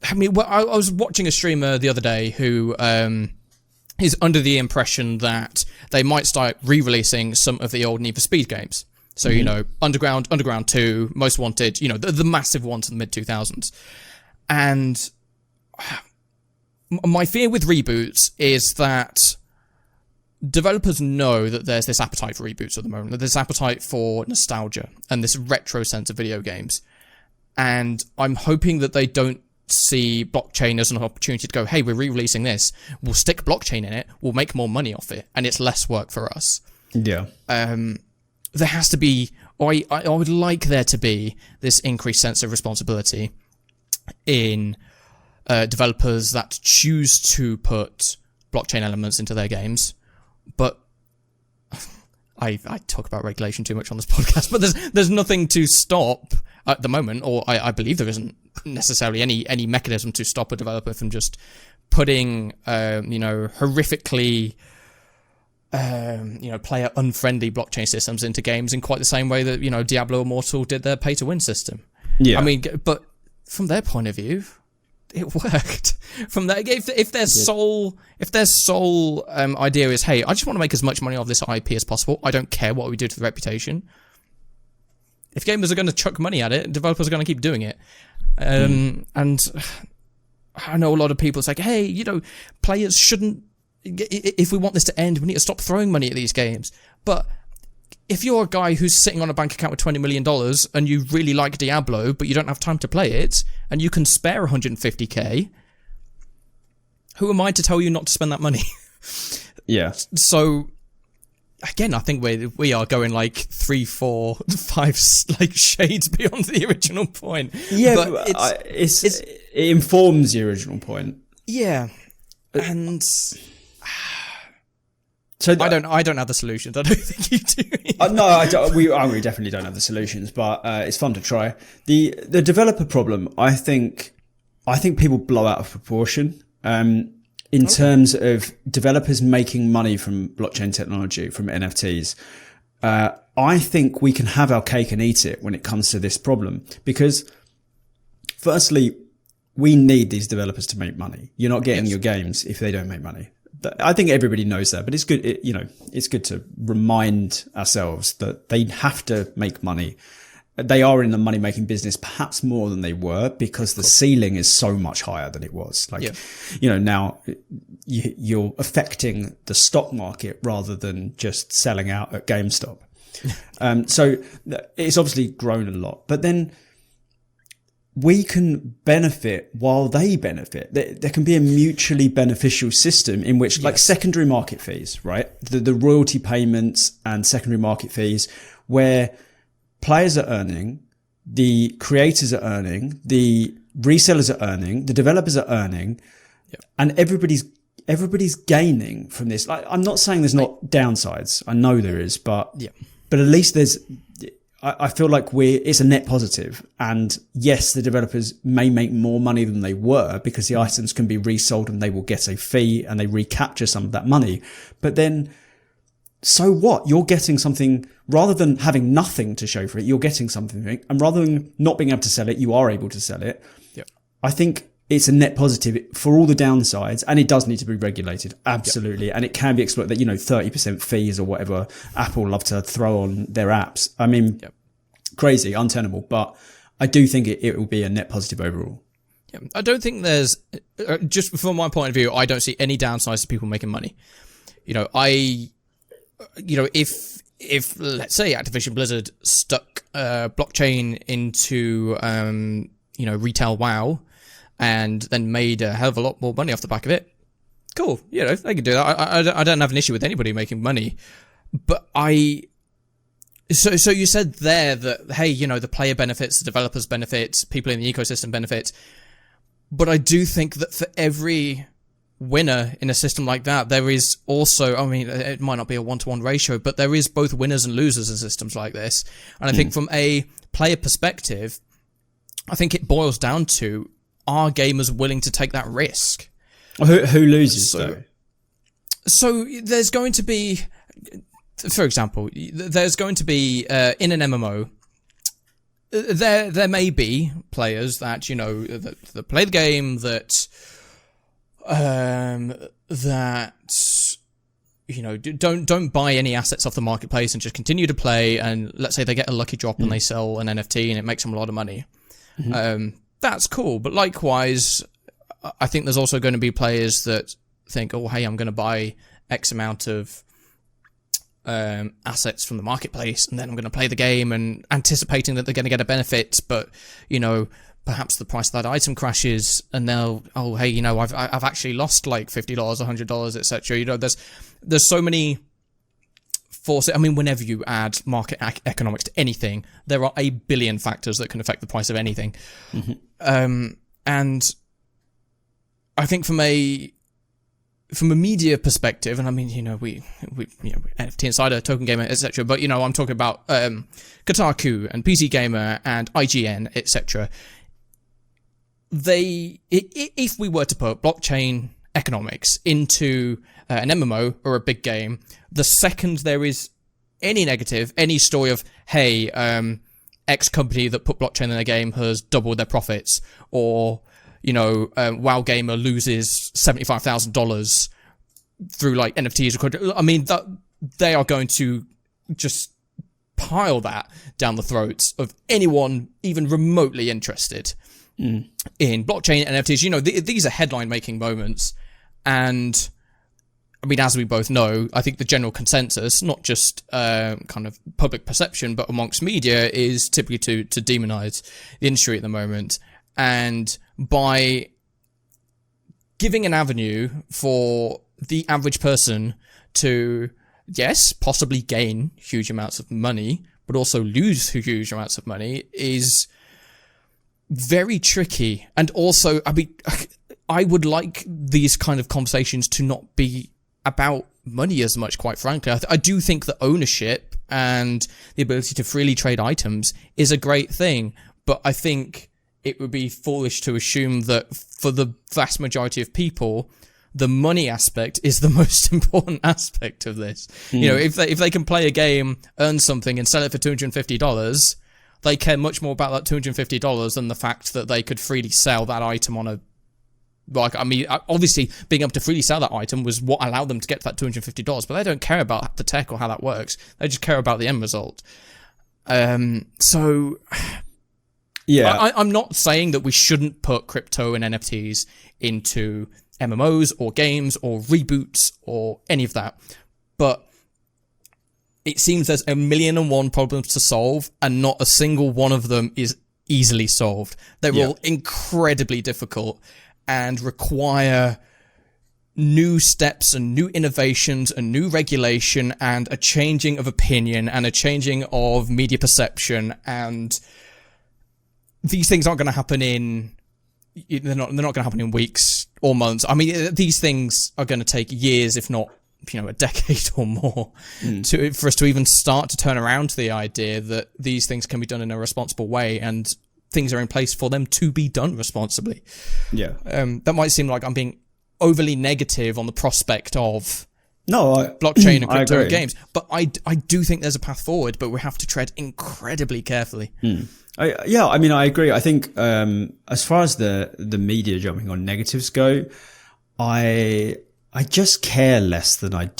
Speaker 2: I mean, I was watching a streamer the other day who is under the impression that they might start re-releasing some of the old Need for Speed games. So you know, Underground 2, Most Wanted, you know, the massive ones in the mid 2000s, and my fear with reboots is that developers know that there's this appetite for reboots at the moment, that there's appetite for nostalgia and this retro sense of video games. And I'm hoping that they don't see blockchain as an opportunity to go, hey, we're re-releasing this, we'll stick blockchain in it, we'll make more money off it, and it's less work for us.
Speaker 1: Yeah.
Speaker 2: There has to be, or I would like there to be, this increased sense of responsibility in developers that choose to put blockchain elements into their games. But I talk about regulation too much on this podcast, but there's nothing to stop at the moment, or I believe there isn't necessarily any mechanism to stop a developer from just putting you know, horrifically you know, player unfriendly blockchain systems into games in quite the same way that, you know, Diablo Immortal did their pay to win system. Yeah. I mean, but from their point of view, it worked. From that, if their sole idea is, hey, I just want to make as much money off this IP as possible, I don't care what we do to the reputation. If gamers are going to chuck money at it, developers are going to keep doing it. And I know a lot of people say, hey, you know, players shouldn't, if we want this to end, we need to stop throwing money at these games. But if you're a guy who's sitting on a bank account with $20 million and you really like Diablo, but you don't have time to play it, and you can spare $150K, who am I to tell you not to spend that money?
Speaker 1: Yeah.
Speaker 2: So, again, I think we are going like 3, 4, 5 like shades beyond the original point.
Speaker 1: Yeah, but it informs the original point.
Speaker 2: Yeah, and
Speaker 1: So
Speaker 2: I don't have the solutions. I don't think you do.
Speaker 1: No, we definitely don't have the solutions, but it's fun to try. The developer problem, I think people blow out of proportion. In terms of developers making money from blockchain technology, from NFTs, I think we can have our cake and eat it when it comes to this problem. Because firstly, we need these developers to make money. You're not getting your games if they don't make money. I think everybody knows that, but it's good. It's good to remind ourselves that they have to make money. They are in the money making business, perhaps more than they were, because the ceiling is so much higher than it was. Now you're affecting the stock market rather than just selling out at GameStop. So it's obviously grown a lot, but then we can benefit while they benefit. There can be a mutually beneficial system in which, like secondary market fees, right? The royalty payments and secondary market fees, where players are earning, the creators are earning, the resellers are earning, the developers are earning, and everybody's gaining from this. I'm not saying there's not downsides. I know there is, but at least there's. I feel like it's a net positive. And yes, the developers may make more money than they were because the items can be resold and they will get a fee and they recapture some of that money. But then, so what? You're getting something rather than having nothing to show for it. You're getting something, and rather than not being able to sell it, you are able to sell it. I think it's a net positive for all the downsides, and it does need to be regulated. Absolutely. And it can be exploited, 30% fees or whatever Apple love to throw on their apps. I mean, crazy, untenable, but I do think it will be a net positive overall.
Speaker 2: Yeah. I don't think there's, just from my point of view, I don't see any downsides to people making money. If let's say Activision Blizzard stuck blockchain into, retail WoW, and then made a hell of a lot more money off the back of it, cool. They can do that. I don't have an issue with anybody making money, but so you said there that, hey, the player benefits, the developers benefits, people in the ecosystem benefits, but I do think that for every winner in a system like that, there is also, it might not be a 1-to-1 ratio, but there is both winners and losers in systems like this. And I think from a player perspective, I think it boils down to, are gamers willing to take that risk?
Speaker 1: Who loses though?
Speaker 2: So there's going to be, for example, there's going to be in an MMO. There may be players that that play the game that don't buy any assets off the marketplace and just continue to play. And let's say they get a lucky drop and they sell an NFT and it makes them a lot of money. That's cool, but likewise, I think there's also going to be players that think, oh, hey, I'm going to buy X amount of assets from the marketplace, and then I'm going to play the game and anticipating that they're going to get a benefit, but, perhaps the price of that item crashes and they'll, oh, hey, I've actually lost like $50, $100, etc. There's so many forces. Whenever you add market economics to anything, there are a billion factors that can affect the price of anything. And I think from a media perspective, and we NFT Insider, Token Gamer, etc. But I'm talking about Kotaku and PC Gamer and IGN, etc. If we were to put blockchain economics into an MMO or a big game, the second there is any negative, any story of, hey, X company that put blockchain in their game has doubled their profits, or WoW Gamer loses $75,000 through like NFTs. That they are going to just pile that down the throats of anyone even remotely interested in blockchain NFTs. These are headline-making moments, and as we both know, I think the general consensus, not just kind of public perception, but amongst media, is typically to demonize the industry at the moment. And by giving an avenue for the average person to, yes, possibly gain huge amounts of money, but also lose huge amounts of money, is very tricky. And also, I would like these kind of conversations to not be about money as much, quite frankly. I do think that ownership and the ability to freely trade items is a great thing, but I think it would be foolish to assume that for the vast majority of people, the money aspect is the most important aspect of this. You know, if they can play a game, earn something, and sell it for $250, they care much more about that $250 than the fact that they could freely sell that item on a... Like, I mean, obviously, being able to freely sell that item was what allowed them to get to that $250, but they don't care about the tech or how that works. They just care about the end result. So... Yeah, I'm not saying that we shouldn't put crypto and NFTs into MMOs or games or reboots or any of that, but it seems there's 1,000,001 problems to solve, and not a single one of them is easily solved. They're all incredibly difficult and require new steps and new innovations and new regulation and a changing of opinion and a changing of media perception, and these things aren't going to happen they're not going to happen in weeks or months. I mean, these things are going to take years, if not, a decade or more for us to even start to turn around to the idea that these things can be done in a responsible way and things are in place for them to be done responsibly. Yeah. That might seem like I'm being overly negative on the prospect of blockchain and crypto games, but I do think there's a path forward, but we have to tread incredibly carefully.
Speaker 1: I agree. I think as far as the media jumping on negatives go, I just care less than I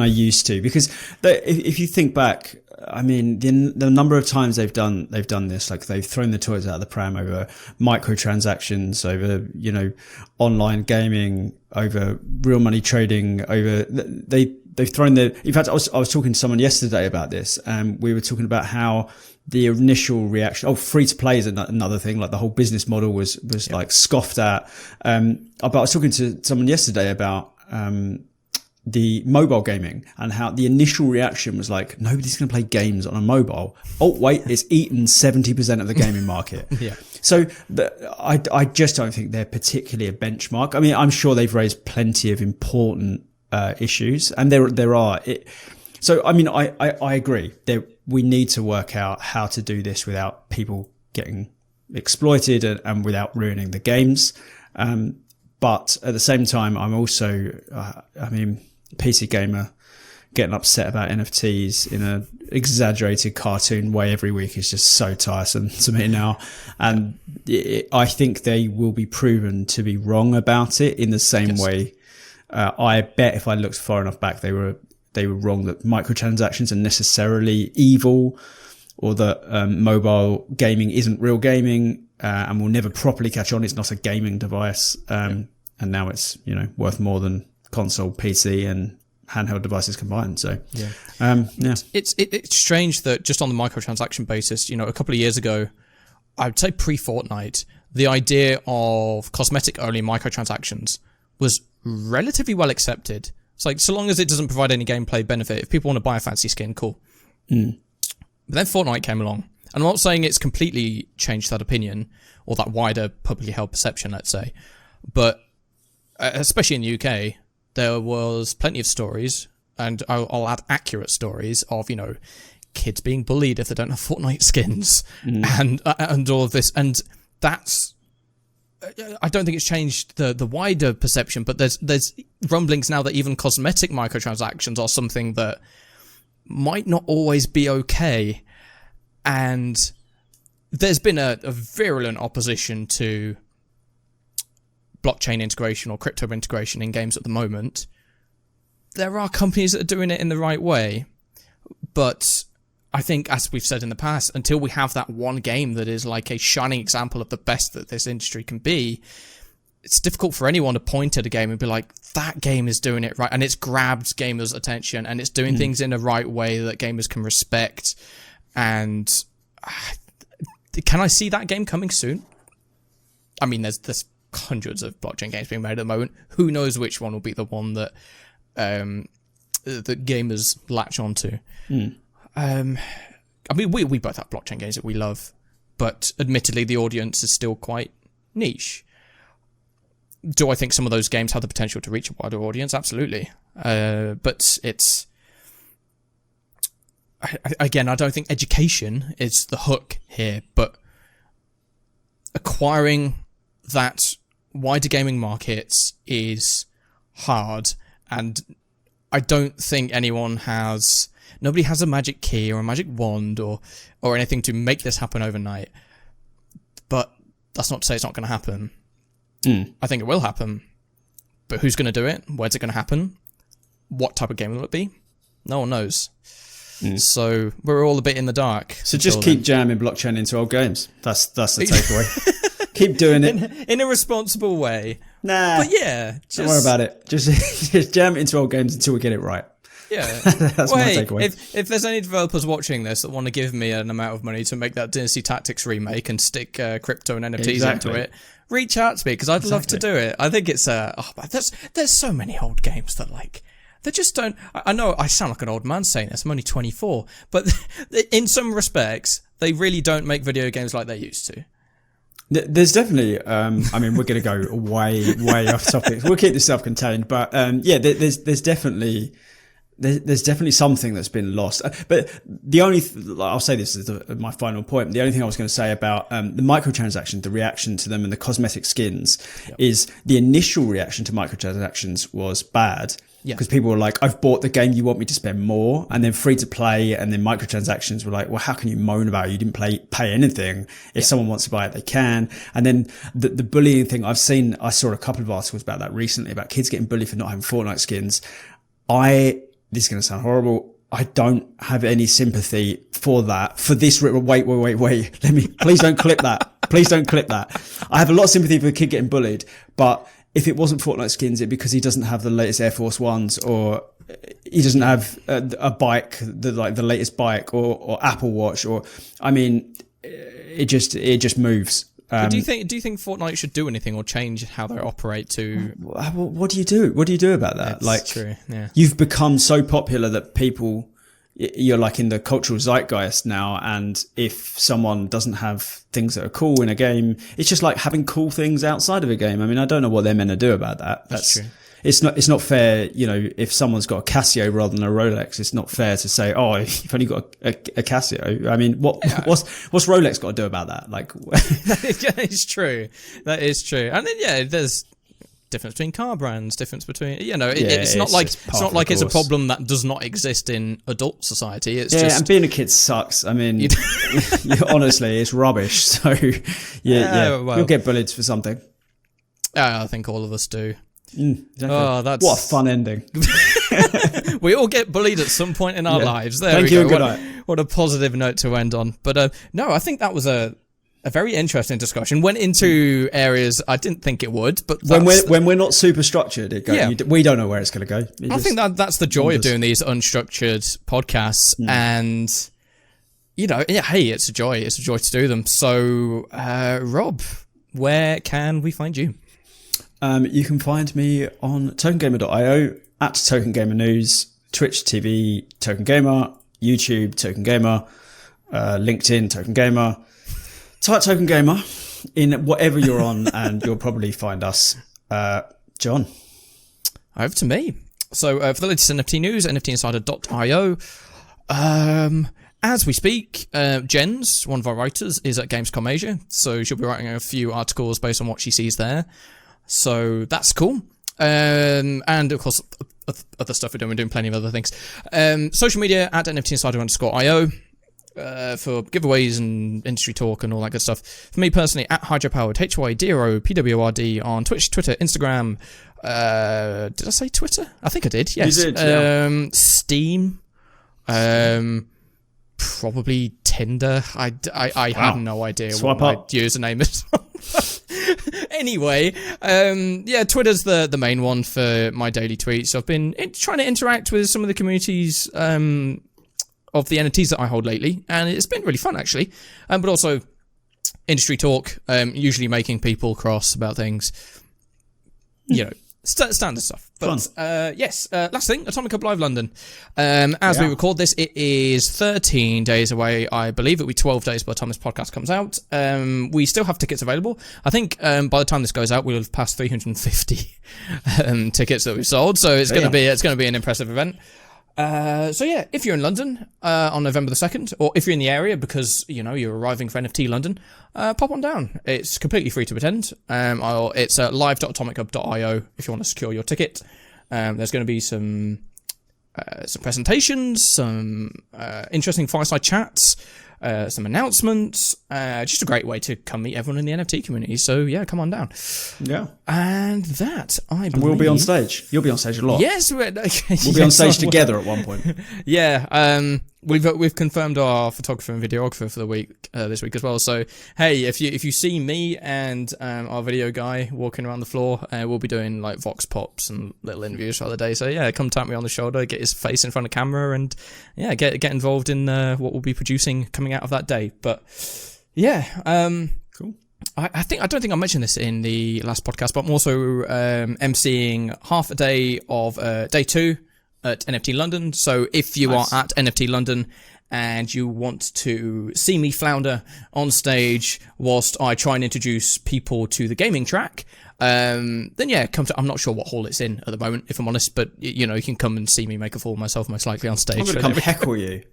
Speaker 1: used to, because if you think back, I mean, the number of times they've done this, like they've thrown the toys out of the pram over microtransactions, over online gaming, over real money trading, over they've thrown in fact, I was talking to someone yesterday about this, and we were talking about how the initial reaction, free to play is another thing, like the whole business model was like scoffed at. But I was talking to someone yesterday about the mobile gaming, and how the initial reaction was like, nobody's going to play games on a mobile. Oh, wait, it's eaten 70% of the gaming market. Yeah. So I just don't think they're particularly a benchmark. I mean, I'm sure they've raised plenty of important issues, and there are. So, I mean, I agree. We need to work out how to do this without people getting exploited and without ruining the games. But at the same time, I'm also, PC gamer getting upset about NFTs in a exaggerated cartoon way every week is just so tiresome to me now. And I think they will be proven to be wrong about it in the same way. I bet if I looked far enough back, they were wrong that microtransactions are necessarily evil, or that mobile gaming isn't real gaming and will never properly catch on. It's not a gaming device. And now it's, worth more than console, PC and handheld devices combined. So,
Speaker 2: It's strange that just on the microtransaction basis, a couple of years ago, I would say pre-Fortnite, the idea of cosmetic-only microtransactions was relatively well accepted. It's like, so long as it doesn't provide any gameplay benefit, if people want to buy a fancy skin, cool. But then Fortnite came along. And I'm not saying it's completely changed that opinion, or that wider publicly held perception, let's say. But especially in the UK, there was plenty of stories, and I'll add accurate stories of, kids being bullied if they don't have Fortnite skins and all of this. And that's... I don't think it's changed the wider perception, but there's rumblings now that even cosmetic microtransactions are something that might not always be okay. And there's been a virulent opposition to blockchain integration or crypto integration in games at the moment. There are companies that are doing it in the right way, but I think, as we've said in the past, until we have that one game that is like a shining example of the best that this industry can be, it's difficult for anyone to point at a game and be like, that game is doing it right, and it's grabbed gamers' attention, and it's doing things in a right way that gamers can respect. And can I see that game coming soon? I mean, there's hundreds of blockchain games being made at the moment. Who knows which one will be the one that that gamers latch onto? I mean, we both have blockchain games that we love, but admittedly the audience is still quite niche. Do I think some of those games have the potential to reach a wider audience? Absolutely. But it's... Again, I don't think education is the hook here, but acquiring that wider gaming markets is hard, and I don't think nobody has a magic key or a magic wand or anything to make this happen overnight. But that's not to say it's not going to happen. I think it will happen. But who's going to do it? Where's it going to happen? What type of game will it be? No one knows. So we're all a bit in the dark.
Speaker 1: So just keep jamming blockchain into old games. That's the takeaway. Keep doing it.
Speaker 2: In a responsible way.
Speaker 1: Nah.
Speaker 2: But yeah.
Speaker 1: Don't worry about it. Just jam it into old games until we get it right.
Speaker 2: Yeah.
Speaker 1: That's my takeaway.
Speaker 2: If there's any developers watching this that want to give me an amount of money to make that Dynasty Tactics remake and stick crypto and NFTs into it, reach out to me, because I'd love to do it. I think it's there's so many old games that they just don't. I know I sound like an old man saying this. I'm only 24, but in some respects, they really don't make video games like they used to.
Speaker 1: There's definitely, I mean, we're going to go way off topic. We'll keep this self-contained, but there's definitely something that's been lost. But the only, I'll say this is my final point. The only thing I was going to say about the microtransactions, the reaction to them and the cosmetic skins, is the initial reaction to microtransactions was bad. Because people were like, I've bought the game, you want me to spend more? And then free to play, and then microtransactions were like, well, how can you moan about it? You didn't pay anything. If someone wants to buy it, they can. And then the bullying thing, I saw a couple of articles about that recently, about kids getting bullied for not having Fortnite skins. This is going to sound horrible. I don't have any sympathy for that. For this, wait. Please don't clip that. Please don't clip that. I have a lot of sympathy for a kid getting bullied, but if it wasn't Fortnite skins, it'd because he doesn't have the latest Air Force Ones, or he doesn't have a bike, the latest bike, or Apple Watch, or, I mean, it just moves.
Speaker 2: Do you think Fortnite should do anything or change how they operate to?
Speaker 1: What do you do? What do you do about that?
Speaker 2: It's true. Yeah.
Speaker 1: You've become so popular that you're like in the cultural zeitgeist now, and if someone doesn't have things that are cool in a game, it's just like having cool things outside of a game. I mean, I don't know what they're meant to do about that.
Speaker 2: That's true.
Speaker 1: It's not fair, if someo's got a Casio rather than a Rolex, it's not fair to say, oh, you've only got a Casio. I mean, what's Rolex got to do about that?
Speaker 2: That is true. That is true. And then, there's difference between car brands, difference between, it's not like it's a problem that does not exist in adult society. It's just, and
Speaker 1: being a kid sucks. I mean, honestly, it's rubbish. So you'll get bullied for something.
Speaker 2: I think all of us do.
Speaker 1: Exactly. What a fun ending.
Speaker 2: We all get bullied at some point in our lives. There
Speaker 1: Thank
Speaker 2: we
Speaker 1: you.
Speaker 2: go.
Speaker 1: Good night.
Speaker 2: What a positive note to end on. But no, I think that was a very interesting discussion. Went into areas I didn't think it would, but
Speaker 1: when we're not super structured, we don't know where it's going to go.
Speaker 2: I think that's the joy of doing these unstructured podcasts, and hey, it's a joy. It's a joy to do them. So, Rob, where can we find you?
Speaker 1: You can find me on tokengamer.io, at Token Gamer News, Twitch TV, Token Gamer, YouTube, Token Gamer, LinkedIn, Token Gamer. Type Token Gamer in whatever you're on, and you'll probably find us. John.
Speaker 2: Over to me. So for the latest NFT news, nftinsider.io. As we speak, Jens, one of our writers, is at Gamescom Asia, so she'll be writing a few articles based on what she sees there. So that's cool. And of course, other stuff we're doing plenty of other things. Social media at nftinsider_io. For giveaways and industry talk and all that good stuff. For me personally, at HydroPowered, HYDROPWRD on Twitch, Twitter, Instagram. Did I say Twitter? I think I did, yes.
Speaker 1: You did, yeah.
Speaker 2: Steam. Probably Tinder. I have no idea what my username is. Anyway, Twitter's the main one for my daily tweets. I've been trying to interact with some of the communities of the NFTs that I hold lately, and it's been really fun actually. But also industry talk, usually making people cross about things. Standard stuff. But yes, last thing, Atomic Hub Live London. As we record this, it is 13 days away. I believe it'll be 12 days by the time this podcast comes out. We still have tickets available. I think by the time this goes out, we'll have passed 350 tickets that we've sold. So it's going to be an impressive event. So yeah, if you're in London on November the 2nd, or if you're in the area because you're arriving for NFT London, pop on down. It's completely free to attend. It's at live.atomichub.io if you want to secure your ticket. There's going to be some presentations, some interesting fireside chats, some announcements. Just a great way to come meet everyone in the NFT community. So yeah, come on down.
Speaker 1: Yeah.
Speaker 2: And that, I believe...
Speaker 1: And we'll be on stage. You'll be on stage a lot.
Speaker 2: Yes.
Speaker 1: We'll be on stage together at one point.
Speaker 2: Yeah. We've confirmed our photographer and videographer for the week, this week as well. So, hey, if you see me and our video guy walking around the floor, we'll be doing like vox pops and little interviews throughout the day. So yeah, come tap me on the shoulder, get his face in front of camera, and yeah, get involved in what we'll be producing coming out of that day. But yeah,
Speaker 1: cool.
Speaker 2: I don't think I mentioned this in the last podcast, but I'm also emceeing half a day of day 2 at NFT London. So if you are at NFT London and you want to see me flounder on stage whilst I try and introduce people to the gaming track, then yeah, come to... I'm not sure what hall it's in at the moment, if I'm honest, but you can come and see me make a fool of myself most likely on stage.
Speaker 1: I'm going to come heckle you.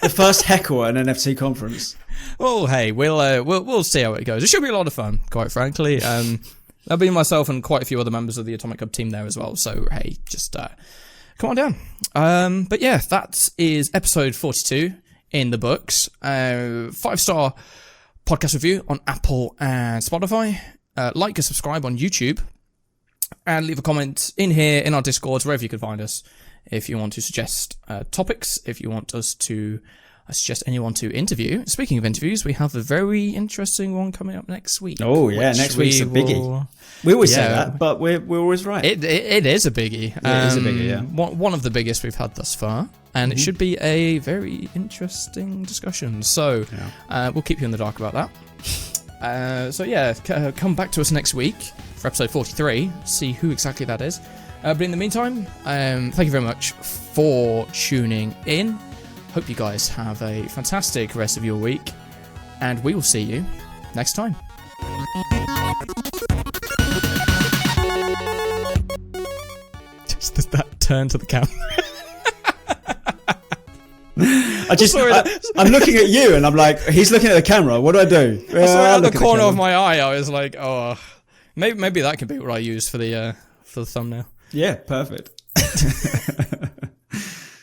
Speaker 1: The first heckle at an NFT conference.
Speaker 2: Well, hey, we'll see how it goes. It should be a lot of fun, quite frankly. There'll be myself and quite a few other members of the Atomic Hub team there as well. So hey, just come on down. But yeah, that is episode 42 in the books. 5-star podcast review on Apple and Spotify. Like and subscribe on YouTube. And leave a comment in here, in our Discord, wherever you can find us. If you want to suggest topics, if you want us to suggest anyone to interview. Speaking of interviews, we have a very interesting one coming up next week.
Speaker 1: Oh yeah, next week's a biggie. We always say that, but we're always right.
Speaker 2: It is a biggie.
Speaker 1: It is a biggie, yeah.
Speaker 2: One of the biggest we've had thus far, and it should be a very interesting discussion. So we'll keep you in the dark about that. So yeah, come back to us next week for episode 43. See who exactly that is. But in the meantime, thank you very much for tuning in. Hope you guys have a fantastic rest of your week, and we will see you next time. Just that turn to the camera.
Speaker 1: I'm looking at you, and I'm like, he's looking at the camera. What do I do?
Speaker 2: I saw out the corner of my eye. I was like, oh, maybe that can be what I use for the thumbnail.
Speaker 1: Yeah, perfect.